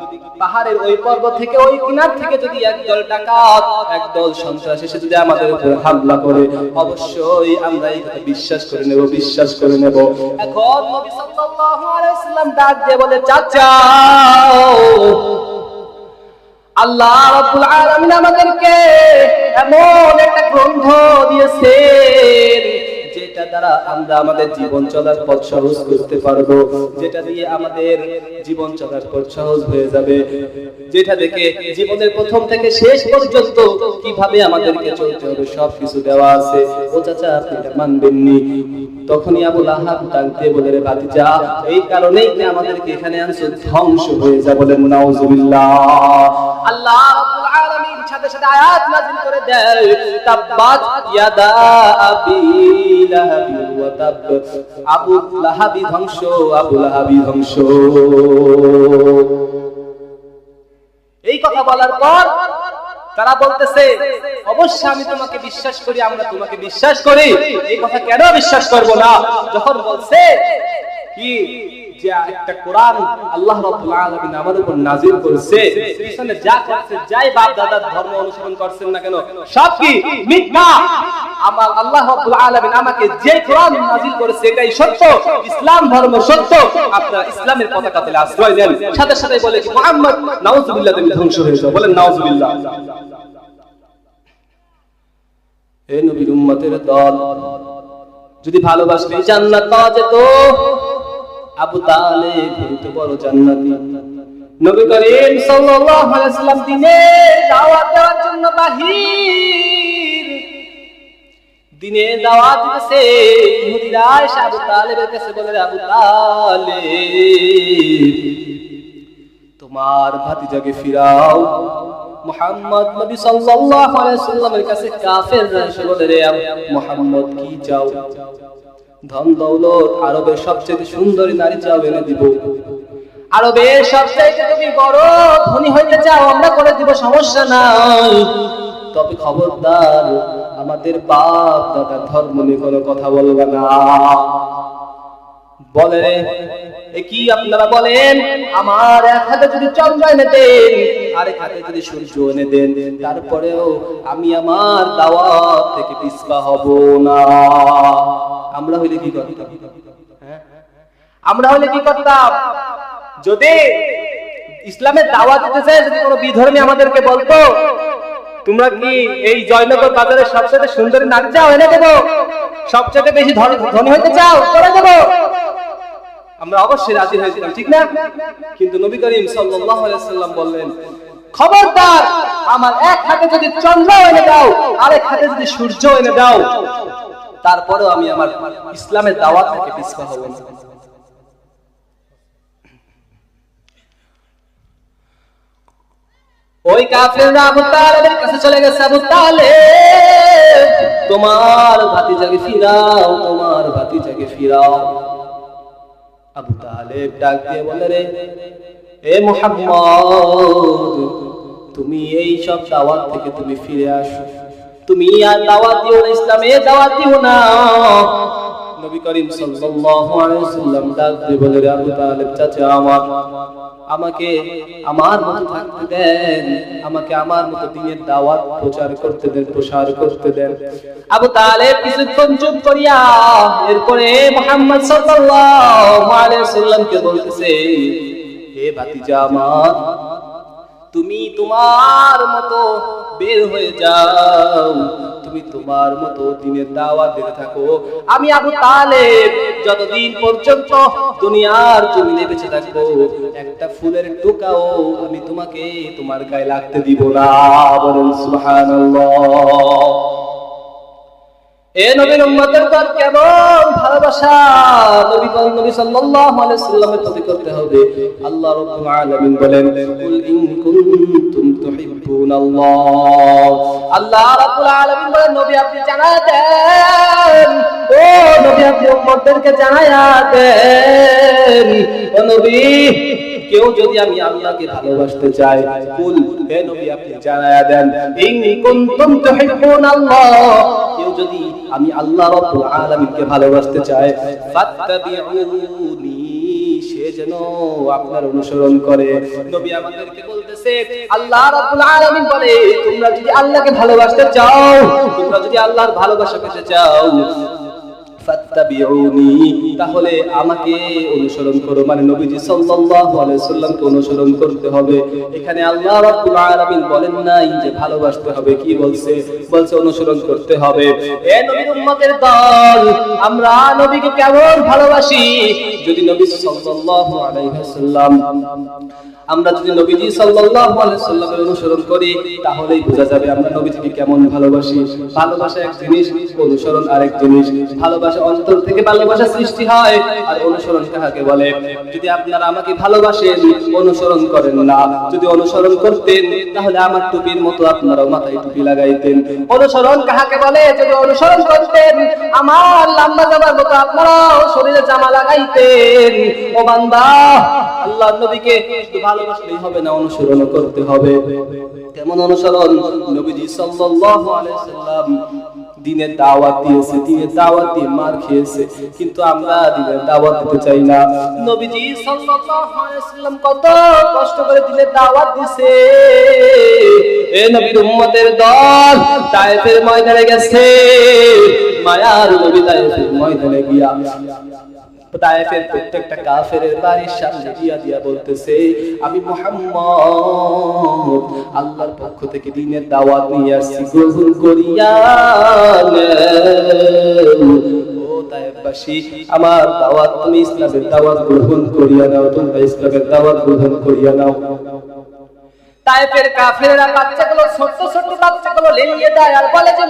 [SPEAKER 1] পাহাড়ের ওই পর্বত থেকে ওই কিনার থেকে যদি একদল ডাকাত, একদল সন্ত্রাসী এসে যদি আমাদের উপর হামলা করে, অবশ্যই আমরা এই কথা বিশ্বাস করে নেব, বিশ্বাস করে নেব। এখন নবী সাল্লাল্লাহু আলাইহি ওয়াসাল্লাম ডাক দিয়ে বলে, চাচা, আল্লাহ রাব্বুল আলামিন আমাদেরকে এমন একটা গ্রন্থ দিয়েছেন যেটা দ্বারা আমরা আমাদের জীবন চলার পথ সহজ করতে পারবো, যেটা দিয়ে আমাদের জীবন চলার পথ সহজ হয়ে যাবে, যেটা দেখে জীবনের প্রথম থেকে শেষ পর্যন্ত কিভাবে আমাদেরকে চলতে হবে সবকিছু দেওয়া আছে। ও চাচা, আপনি এটা মানবেননি? তখনই আবু লাহাব ডাকতে বলে, রে ভাতিজা, এই কারণেই কি আমাদেরকে এখানে আনছো? ধ্বংস হয়ে যা। বলেন নাউজুবিল্লাহ। আল্লাহ রাব্বুল আলামিন সাথে সাথে আয়াত নাযিল করে দেয়, তাব্বাত ইয়াদা আবি লাহাবি ওয়া তাব, আবু লাহাবি ধ্বংস, আবু লাহাবি ধ্বংস। এই কথা বলার পর তারা বলতেছে, অবশ্যই আমি তোমাকে বিশ্বাস করি, আমরা তোমাকে বিশ্বাস করি। এই কথা কেন বিশ্বাস করব না? যখন বলছে কি যে একটা কোরআন আল্লাহ রাব্বুল আলামিন আমাদের উপর নাযিল করেছে, পিছনে যা করছে, যাই বাপ দাদার ধর্ম অনুসরণ করছেন না কেন, সব কি মিথ্যা। আমার আল্লাহ রাব্বুল আলামিন আমাকে যে কোরআন নাযিল করেছে এটাই সত্য, ইসলাম ধর্ম সত্য। আপনারা ইসলামের পতাকা তলে আশ্রয় নেন। সাথে সাথে বলে কি, মুহাম্মদ নাউজুবিল্লাহ, তুমি ধ্বংস হয়ে যাও। বলেন নাউজুবিল্লাহ। হে নবীর উম্মতের দল, যদি ভালোবাসতে জান্নাত পাওয়া যেত, আবু তালেব তো বড় জান্নাতি। নবী করিম সাল্লাল্লাহু আলাইহি ওয়াসাল্লাম দিনের দাওয়াত দেওয়ার জন্য বাহির, দিনে দাওয়াত দিতেছে। ইহুদিরা এসে আবু তালেবের কাছে বলে, আবু তালেব, তোমার ভাতিজাকে ফিরাও। মুহাম্মদ নবী সাল্লাল্লাহু আলাইহি ওয়াসাল্লামের কাছে কাফেররা এসে বলে, রে মুহাম্মদ, কি চাও? ধন দৌলত, আরবের সবচেয়ে সুন্দরী নারী চাও, এনে দিব। আরবের সবচেয়ে তুমি বড় ধনী হইতে চাও, আমরা করে দিব, সমস্যা নাই। তবে খবরদার, আমাদের বাপ দাদার ধর্ম নিয়ে কোনো কথা বলবে না। বলে, কি আপনারা বলেন, আমার এক হাতে যদি চন্দ্র এনে দেন, আরেক হাতে যদি সূর্য এনে দেন, তারপরেও আমি আমার দাওয়াত থেকে পিছপা হব না। আমরা হইলে কি করতাম? আমরা হইলে কি করতাম? যদি ইসলামের দাওয়াত দিতে চাই, যদি কোনো বিধর্মী আমাদেরকে বলতো, তোমরা কি এই জয়নগর বাজারের সবচেয়ে সুন্দরী নারী চাও, এনে দেবো। সবচেয়ে বেশি ধনী হইতে চাও, করে দেবো। আমরা অবশ্যই রাজি হয়েছিলাম, ঠিক না? কিন্তু নবী করিম সাল্লাল্লাহু আলাইহি ওয়াসাল্লাম বললেন, খবরদার, আমার এক হাতে যদি চন্দ্র এনে দাও, আরেক হাতে যদি সূর্য এনে দাও, তারপরেও আমি আমার ইসলামের দাওয়াত থেকে পিছপা হব না। ওই কাফেররা আবু তালেবের কাছে চলে গেছে, আবু তালেব তোমার ভাতিজাকে ফিরাও, তোমার ভাতিজাকে ফিরাও। আবু তালেব ডাক দিয়ে বলে, রে এ মুহাম্মদ, তুমি এই সব দাওয়াত থেকে তুমি ফিরে আসো, তুমি আর দাওয়াত দিও না, ইসলামে দাওয়াত দিও না। নবী করিম সাল্লাল্লাহু আলাইহি ওয়াসাল্লাম ডাক দিয়ে বলে, রে আবু তালেব চাচা আমার, আমাকে আমার মতো থাকতে দেন, আমাকে আমার মতো দ্বীনের দাওয়াত প্রচার করতে দেন, প্রসার করতে দেন। আবু তালেব কিছুক্ষণ চুপ করিয়া এরপরে মুহাম্মদ সাল্লাল্লাহু আলাইহি ওয়াসাল্লামকে বলতেছে, হে ভাতিজা আমার, তুমি তোমার মতো বের হয়ে যাও, তুমি তোমার মতো দ্বীনের দাওয়াত দিতে থাকো। আমি আবু তালেব যতদিন পর্যন্ত দুনিয়ার জমিনে বেঁচে থাকবো, একটা ফুলের টোকাও আমি তোমাকে তোমার গায়ে লাগতে দিব না। বলুন সুবহানাল্লাহ। এ নবীর উম্মতের দল কেমন ভালোবাসা নবী সাল্লাল্লাহু আলাইহি ওয়াসাল্লামের প্রতি করতে হবে। আল্লাহ রাব্বুল আলামিন বলেন, কুল ইন কুনতুম তুহিব্বুনাল্লাহ। আল্লাহ রাব্বুল আলামিন বলেন, নবী আপনি জানায়া দেন, ও নবী আপনি উম্মতদেরকে জানায়া দেন, ও নবী কেউ যদি আমি আল্লাহকে ভালোবাসতে চাই, কুল হে নবী আপনি জানায়া দেন, ইন কুনতুম তুহিব্বুনাল্লাহ, কেউ যদি আমি আল্লাহ রাব্বুল আলামিনকে ভালোবাসতে চাই, ফাত্তাবিউনি, সে যেন আপনার অনুসরণ করে। নবী আমাদেরকে বলতেছে, আল্লাহ রাব্বুল আলামিন বলে, তোমরা যদি আল্লাহকে ভালোবাসতে চাও, তোমরা যদি আল্লাহর ভালোবাসা পেতে চাও, ফাত্তাবিউনি, তাহলে আমাকে অনুসরণ করো, মানে নবীজি সাল্লাল্লাহু আলাইহি ওয়াসাল্লামকে অনুসরণ করতে হবে। এখানে আল্লাহ রাব্বুল আলামিন বলেন নাই যে ভালোবাসতে হবে, কি বলছে? বলছে অনুসরণ করতে হবে। এ নবীর উম্মতের দল, আমরা নবীকে কেমন ভালোবাসি? যদি নবী সাল্লাল্লাহু আলাইহি ওয়াসাল্লাম, আমরা যদি নবীজি সাল্লাল্লাহু আলাইহি ওয়াসাল্লামের অনুসরণ করি, তাহলেই বোঝা যাবে আমরা নবীজিকে কেমন ভালোবাসি। ভালোবাসা এক জিনিস, অনুসরণ আরেক জিনিস। ভালোবাসা অন্তর থেকে ভালোবাসা সৃষ্টি হয়, আর অনুসরণ কাকে বলে? যদি আপনারা আমাকে ভালোবাসেন, অনুসরণ করেন না, যদি অনুসরণ করতেন তাহলে আমার টুপির মতো আপনারাও মাথায় টুপি লাগাইতেন। অনুসরণ কাকে বলে? যদি অনুসরণ করতেন আমার লম্বা জামার মতো আপনারাও শরীরে জামা লাগাইতেন। ও বান্দা, আল্লাহর নবীকে শুধু ভালোবাসলেই হবে না, অনুসরণ করতে হবে। কেমন অনুসরণ? নবীজি সাল্লাল্লাহু আলাইহি ওয়াসাল্লাম দ্বীনের দাওয়াত দিয়েছে, দ্বীনের দাওয়াত দিয়ে মার খেয়েছে, কিন্তু আমরা দ্বীনের দাওয়াত দিতে চাই না। নবীজি সাল্লাল্লাহু আলাইহি ওয়াসাল্লাম কত কষ্ট করে দ্বীনের দাওয়াত দিয়েছে। এ নবীর উম্মতের দল তায়েফের ময়দানে গেছে, মায়ার নবী তায়েফের ময়দানে গিয়া তায়েফের প্রত্যেকটা কাফেরের বাড়ির সামনে দিয়া বলতেছে, আমি মুহাম্মদ আল্লাহর পক্ষ থেকে দ্বীনের দাওয়াত নিয়ে আসছি, গ্রহণ করিয়া ও তায়েফবাসী, আমার দাওয়াত তুমি ইসলামের দাওয়াত গ্রহণ করিয়া নাও, তোমরা ইসলামের দাওয়াত গ্রহণ করিয়া নাও। তায়েফের কাফেররা বাচ্চাগুলো, ছোট ছোট বাচ্চাগুলো লেলিয়ে দেয় আর বলে যে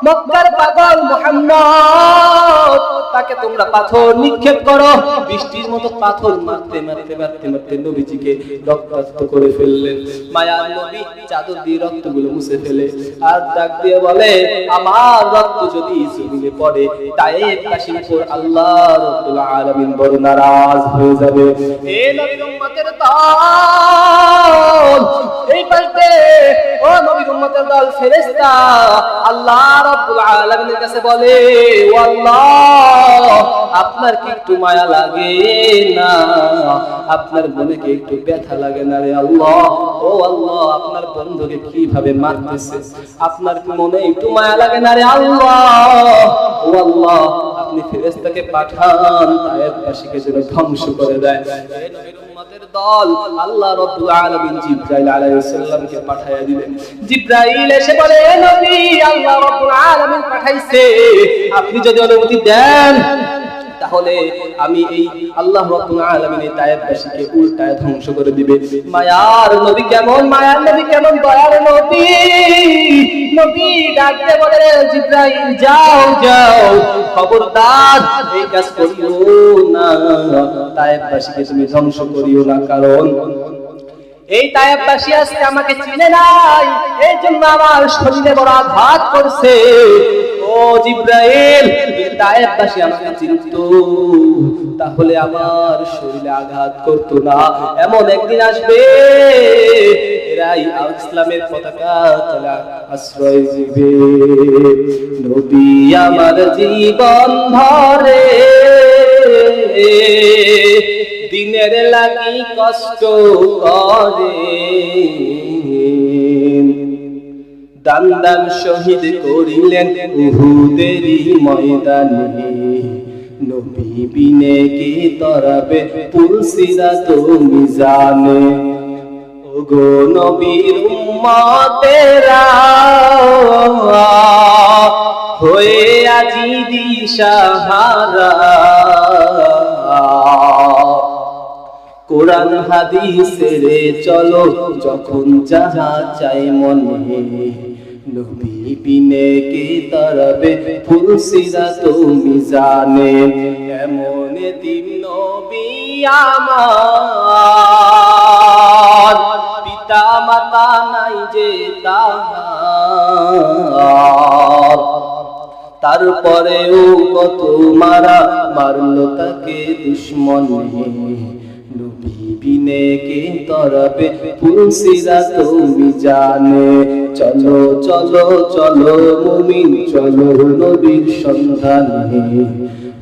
[SPEAKER 1] মক্কার পাগল মুহাম্মদ, তাকে তোমরা পাথর নিক্ষেপ করো। বৃষ্টির মতো পাথর মারতে মারতে মারতে মারতে নবীজিকে রক্তাক্ত করে ফেললেন। মায়ার নবী চাদর দিয়ে রক্তগুলো মুছে ফেলে আর ডাক দিয়ে বলে, আমার রক্ত যদি জমিনে পড়ে, তায়েফবাসীর উপর আল্লাহ রাব্বুল আলামিন বড় নারাজ হয়ে যাবে। এ নবীর উম্মতের দল, এই পাশে ও নবীর উম্মতের দল ফেরেশতা আল্লাহ রাব্বুল আলামিনের কাছে বলে, ও আল্লাহ, আপনার কি একটু মায়া লাগে না? আপনার মনে কি একটু ব্যথা লাগে না রে আল্লাহ? ও আল্লাহ, আপনার বন্ধুকে কিভাবে মারতেছে, আপনার কি মনে একটু মায়া লাগে না রে আল্লাহ? ও আল্লাহ, আপনি ফেরেশতাকে পাঠান, তায়েফবাসীকে যেন ধ্বংস করে দেয়। দল আল্লাহ রাব্বুল আলামিন জিবরাইল আলাইহিস সালামকে পাঠিয়ে দিলেন। জিবরাইল এসে বলে, নবী আল্লাহ রাব্বুল আলামিন পাঠাইছে, আপনি যদি অনুমতি দেন তাহলে আমি এই আল্লাহ রাব্বুল আলামিন এই তায়েফবাসীকে উল্টায় ধ্বংস করে দিবে। মায়ার নবী কেমন, মায়ার নবী কেমন, দয়ার নবী। নবী ডাকতে বলে, জিবরাইল যাও যাও, খবরদার এই কাজ করিও না, তায়েফবাসীকে তুমি ধ্বংস করিও না, কারণ এই তায়েফবাসী আজকে আমাকে চিনে নাই, এই জন্য আমার শরীরে বড় আঘাত করছে। ও জিবরাইল, তায়েফবাসী আমাকে চিনতো তাহলে আমার শরীরে আঘাত করতো না। এমন একদিন আসবে এরাই ইসলামের পতাকা তলা আশ্রয় দিবে। নবী আমার জীবন ভরে দিনের লাগি কষ্ট করে, দান দান শহীদ করিলেন উহুদেরই ময়দানে। নবী বিনে কে তরাবে পুলসিরাত মিজানে। ওগো নবীর উম্মতেরা হয়ে আজি দিশাহারা, কোরআন হাদিসের চলো যখন যাহা চাই মনে। নবী বিনে কে তরাবে ফুলসিরাত মিজানে। এমন দিন নবী আমার, পিতা মাতা নাই যে তাহার, তারপরেও কত মারা মারলো তাকে দুশ্মনে। নবী বিনে কে তরাবে ফুলসিরাত মিজানে। চলো চলো চলো মুমিন চলো নবীর সন্ধানে।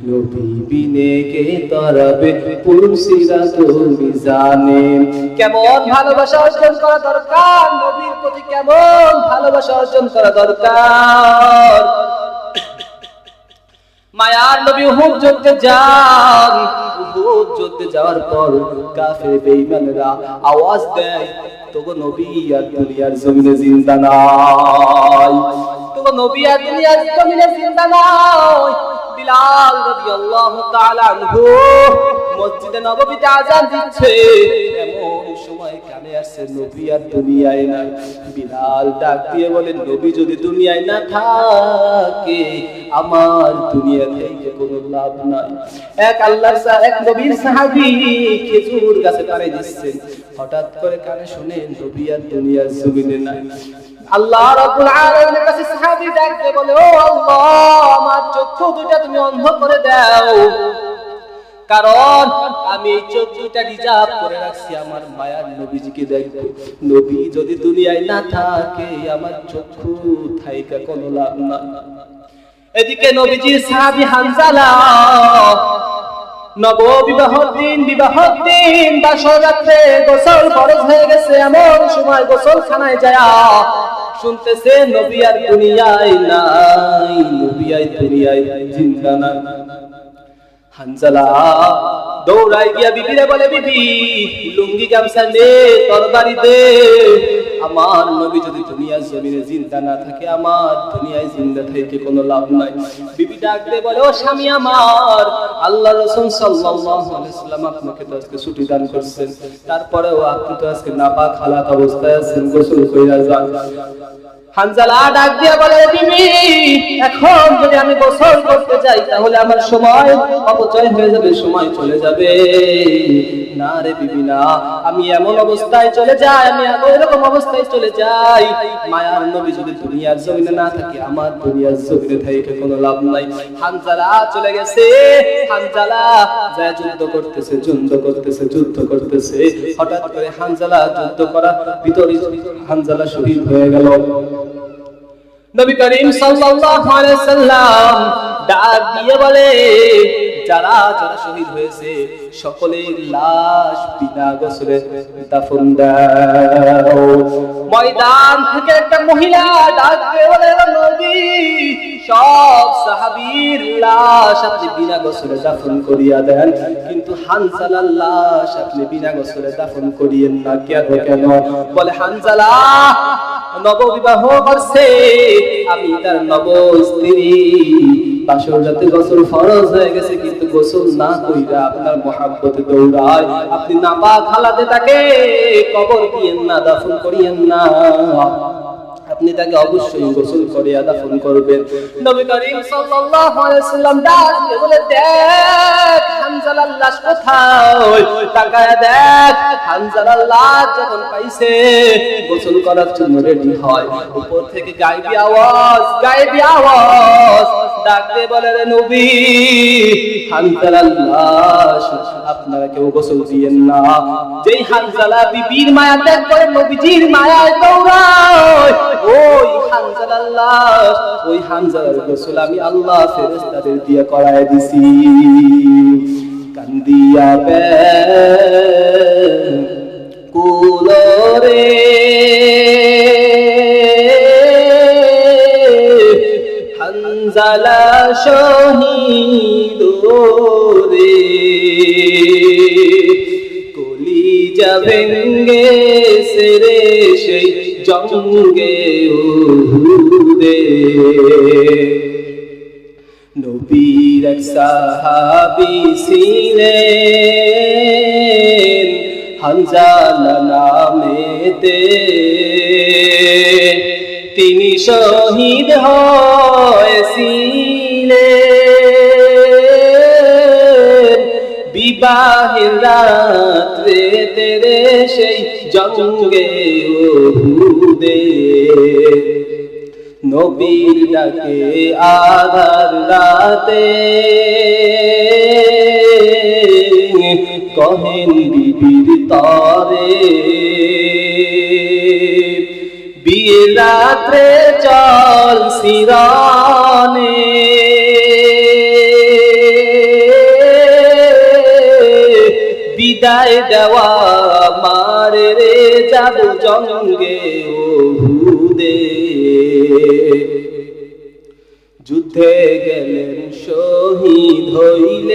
[SPEAKER 1] নবী বিনে কে তরাবে ফুলসিরাত মিজানে। কেমন ভালোবাসা অর্জন করা দরকার, নবীর প্রতি কেমন ভালোবাসা অর্জন করা দরকার। মায়ার নবী উহুদ যুদ্ধে যান। উহুদ যুদ্ধে যাওয়ার পর কাফের বেঈমানরা আওয়াজ দেয়, তোগো নবী আর দুনিয়ার জমিনে জিন্দা নাই, তোগো নবী আর দুনিয়ার জমিনে জিন্দা নাই। বিলাল রাদিয়াল্লাহু তাআলা আনহু মসজিদে নববীতে আযান দিচ্ছে, এমন সময় কানে আসছে নবী আর দুনিয়ায় নাই। বিলাল ডাক দিয়ে বলেন, নবী যদি দুনিয়ায় না থাকে আমার দুনিয়া থেকে কোনো লাভ নাই। এক নবীর সাহাবী খেজুর গাছে পানি দিচ্ছেন, হঠাৎ করে কানে শুনেন নবী আর দুনিয়ার জমিনে নাই। আল্লাহ রাব্বুল আলামিনের কাছে সাহাবী ডাক দিয়ে বলে, ও আল্লাহ, আমার চক্ষু দুটো তুমি অন্ধ করে দাও, কারণ আমি এই চোখ দুটো রিজার্ভ করে রাখছি আমার মায়ার নবীজিকে দেখবো। নবী যদি দুনিয়ায় না থাকে আমার চক্ষু থাইকা কোনো লাভ না। এদিকে নবীজির সাহাবী হানজালা বিবাহের দিন বাসর রাত্রে গোসল ফরজ হয়ে গেছে, এমন সময় গোসলখানায় যায় শুনতেছে নবী আর দুনিয়ায় নাই, নবী আর দুনিয়ায় জিন্দা নাই। হানজালা দৌড়াই গিয়া বিবিরে বলে, বিবি লুঙ্গি গামছা নে, তরবারি দে, আমার নবী যদি দুনিয়ার জমিনে জিন্দা না থাকে আমার দুনিয়ায় জিন্দা থেকে কোনো লাভ নাই। বিবি ডাক দিয়ে বলে, ও স্বামী আমার, আল্লাহ রাসূল সাল্লাল্লাহু আলাইহি ওয়াসাল্লাম আপনাকে তো আজকে ছুটি দান করেছেন, তারপরেও আপনি তো আজকে নাপাক হালাত অবস্থায় আছেন, গোসল কইরা যান। হানজালা ডাক দিয়া বলে, বিবি এখন যদি আমি গোসল করতে যাই তাহলে আমার সময় অপচয় হয়ে যাবে, সময় চলে যাবে। না রে বিবি না, আমি এমন অবস্থায় চলে যাই, আমি এরকম অবস্থায় চলে যাই, মায়ার নবী যদি দুনিয়ার জমিনে না থাকে আমার দুনিয়ার জমিনে থেকে কোনো লাভ নাই। হানজালা চলে গেছে, হানজালা যায় যুদ্ধ করতেছে। হঠাৎ করে হানজালা যুদ্ধ করা ভিতরে হানজালা শহীদ হয়ে গেল। নবী করিম সাল্লাল্লাহু আলাইহি ওয়াসাল্লাম ডাক দিয়ে বলে, যারা যারা শহীদ হয়েছে সকলের লাশ বিনা গোসলে দাফন দাও। ময়দান থেকে একটা মহিলা ডাক দিয়ে বলে, নবী সব সাহাবীর লাশ আপনি বিনা গোসলে দাফন করিয়া দেন, কিন্তু হানজালার লাশ আপনি বিনা গোসলে দাফন করিয়েন না। কেন? বলে, হানজালা নববিবাহ করছে, আমি তার নব স্ত্রী, বাসর রাতে গোসল ফরজ হয়ে গেছে, কিন্তু গোসল না কইরা আপনার মহব্বতে দৌড়ায়, আপনি নাপাক হালাতে তাকে কবর দিয়েন না, দাফন করিয়েন না। আপনি তাকে অবশ্যই গোসল করিয়া দাফন করবেন। নবী করিম সাল্লাল্লাহু আলাইহি ওয়াসাল্লাম ডাক দিয়ে বলে, দেখ হানজালার লাশ কোথায়, তাকায় দেখ হানজালার লাশ যখন পাইছে গোসল করার জন্য রেডি হয়, উপর থেকে গায়েবী আওয়াজ ডাক দিয়ে বলে, রে নবী হানজালার লাশ আপনারা কেউ গোসল দিয়েন না। যেই হানজালা বিবির মায়া ত্যাগ করে নবীজির মায়ায় দৌড়ায়, ওই হানজালার লাশ, ওই হানজালার গোসল আমি আল্লাহ ফেরেশতাদের দিয়ে করায় দিছি। কান্দিয়া বে কুলরে হানজালা শহীদ রে, কলিজা ভেঙ্গে সেরে সেই জঙ্গে উহুদে। নবীর এক সাহাবী ছিলেন হানজালা নামেতে, তিনি শহীদ হয়েছিলেন বিবাহের রাত্রে তেরে সেই জঙ্গে উহুদে। নবীর ডাকে আধার রাতে কহেন বিবির তরে, বিয়ের রাত্রে চল সিরানে, বিদায় দেওয়া মারে রে যাব জঙ্গে উহুদে। যুদ্ধে গেলেন শহীদ হইলেন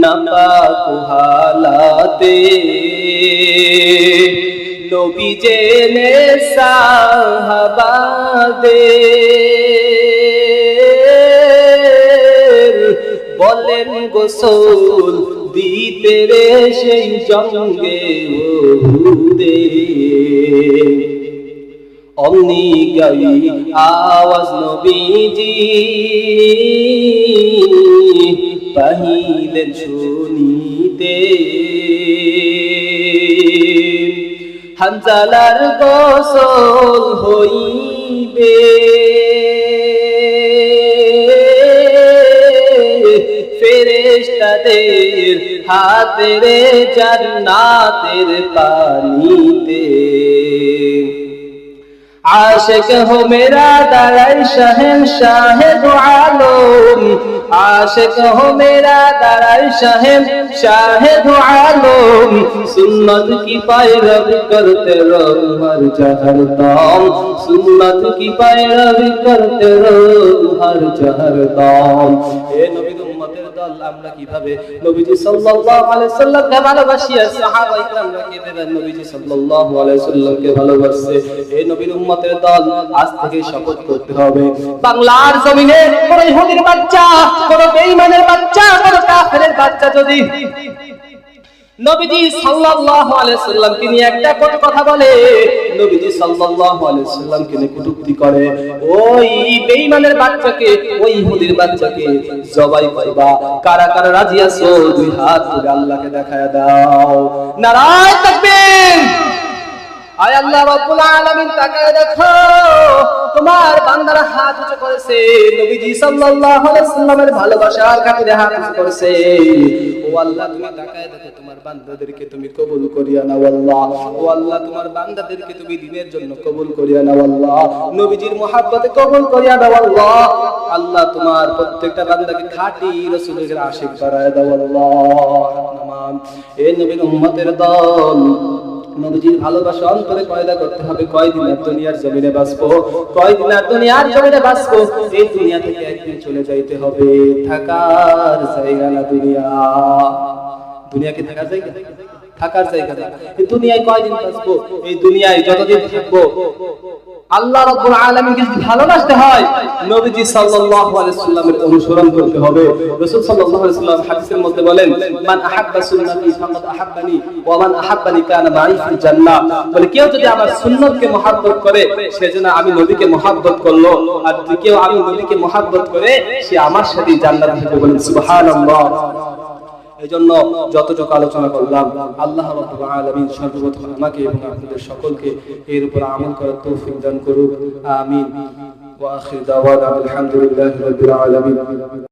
[SPEAKER 1] নাপাক হালাতে, নবী জেনে সাহাবাদের বলেন গোসল দিতে রে সেই জঙ্গে উহুদে। অমনি গাই আওয়াজ নবীজি পাহিলেন শুনিতে, হানজালার গোসল হইবে ফেরেশতাদের হাতে রে জান্নাতের পানিতে। आशिक हो मेरा दराई शहंशाह दो आलम, आशिक हो मेरा दराई शहंशाह दो आलम, सुन्नत की पैरवी करते रहो हर जहर दम, सुन्नत की पैरवी करते रहो हर जहर दम। ए नबी उम्मतेर दल আমরা কিভাবে নবীজি সাল্লাল্লাহু আলাইহি সাল্লামকে ভালোবাসি, আর সাহাবায়ে কেরামরা কিভাবে নবীজি সাল্লাল্লাহু আলাইহি সাল্লামকে ভালোবাসে। এই নবীর উম্মতের দল আজ থেকে শপথ করতে হবে, বাংলার জমিনে কোন ইহুদির বাচ্চা, কোন বেঈমানের বাচ্চা, কোন কাফেরের বাচ্চা যদি নবীজি সাল্লাল্লাহু আলাইহি সাল্লামকে নিয়ে একটা কথা বলে, নবীজি সাল্লাল্লাহু আলাইহি সাল্লামকে নিয়ে কটূক্তি করে, ওই বেঈমানের বাচ্চাকে, ওই ইহুদির বাচ্চাকে জবাই করবা। কারা কারা রাজি আছো দুই হাত তুলে আল্লাহকে দেখায়া দাও। নারায়ে তাকবীর। আয় আল্লাহ রাব্বুল আলামিন তাকায় দেখো, তোমার বান্দারা হাত উঁচু করেছে, নবীজি সাল্লাল্লাহু আলাইহি সাল্লামের ভালোবাসার খাতিরে হাত উঁচু করেছে। ও আল্লাহ তুমি তাকায় দেখো, তোমার বান্দাদেরকে তুমি কবুল করিয়া নাও আল্লাহ। ও আল্লাহ তোমার বান্দাদেরকে তুমি দ্বীনের জন্য কবুল করিয়া নাও আল্লাহ, নবীজির মহব্বতে কবুল করিয়া দাও আল্লাহ। আল্লাহ তোমার প্রত্যেকটা বান্দাকে খাঁটি রাসূলের আশিক বানায় দাও আল্লাহ। এই নবীর উম্মতের দল নবীজির ভালোবাসা অন্তরে পয়দা করতে হবে। কয়দিন আর দুনিয়ার জমিনে বাঁচবো, কয়দিন আর দুনিয়ার জমিনে বাঁচবো, এই দুনিয়া থেকে একদিন চলে যাইতে হবে। থাকার জায়গা না দুনিয়া, দুনিয়া কি থাকার জায়গা? থাকার জায়গা না। এই দুনিয়ায় কয়দিন বাঁচবো, এই দুনিয়ায় যতদিন থাকবো আল্লাহ রাব্বুল আলামিনকে যদি ভালোবাসতে হয় নবীজি সাল্লাল্লাহু আলাইহি সাল্লামের অনুসরণ করতে হবে। রাসূল সাল্লাল্লাহু আলাইহি সাল্লাম হাদিসের মধ্যে বলেন, মান আহাব্বা সুন্নতি ফাকাদ আহাব্বানি, ওয়া মান আহাব্বানি কানা মাই ফিল জান্নাহ, বলে কেউ যদি আমার সুন্নতকে মহব্বত করে সেজন্য আমি নবীকে মহব্বত করলো, আর কেউ আমি নবীকে মহব্বত করে সে আমার সাথে জান্নাতে থাকবে। বলেন সুবহানাল্লাহ। এইজন্য যতটুকু আলোচনা করলাম আল্লাহ রাব্বুল আলামিন সর্বপ্রথম আমাকে এবং আপনাদের সকলকে এর উপর আমল করার তৌফিক দান করুক। আমিন। ওয়া আখির দাওয়ানা আলহামদুলিল্লাহি রাব্বিল আলামিন।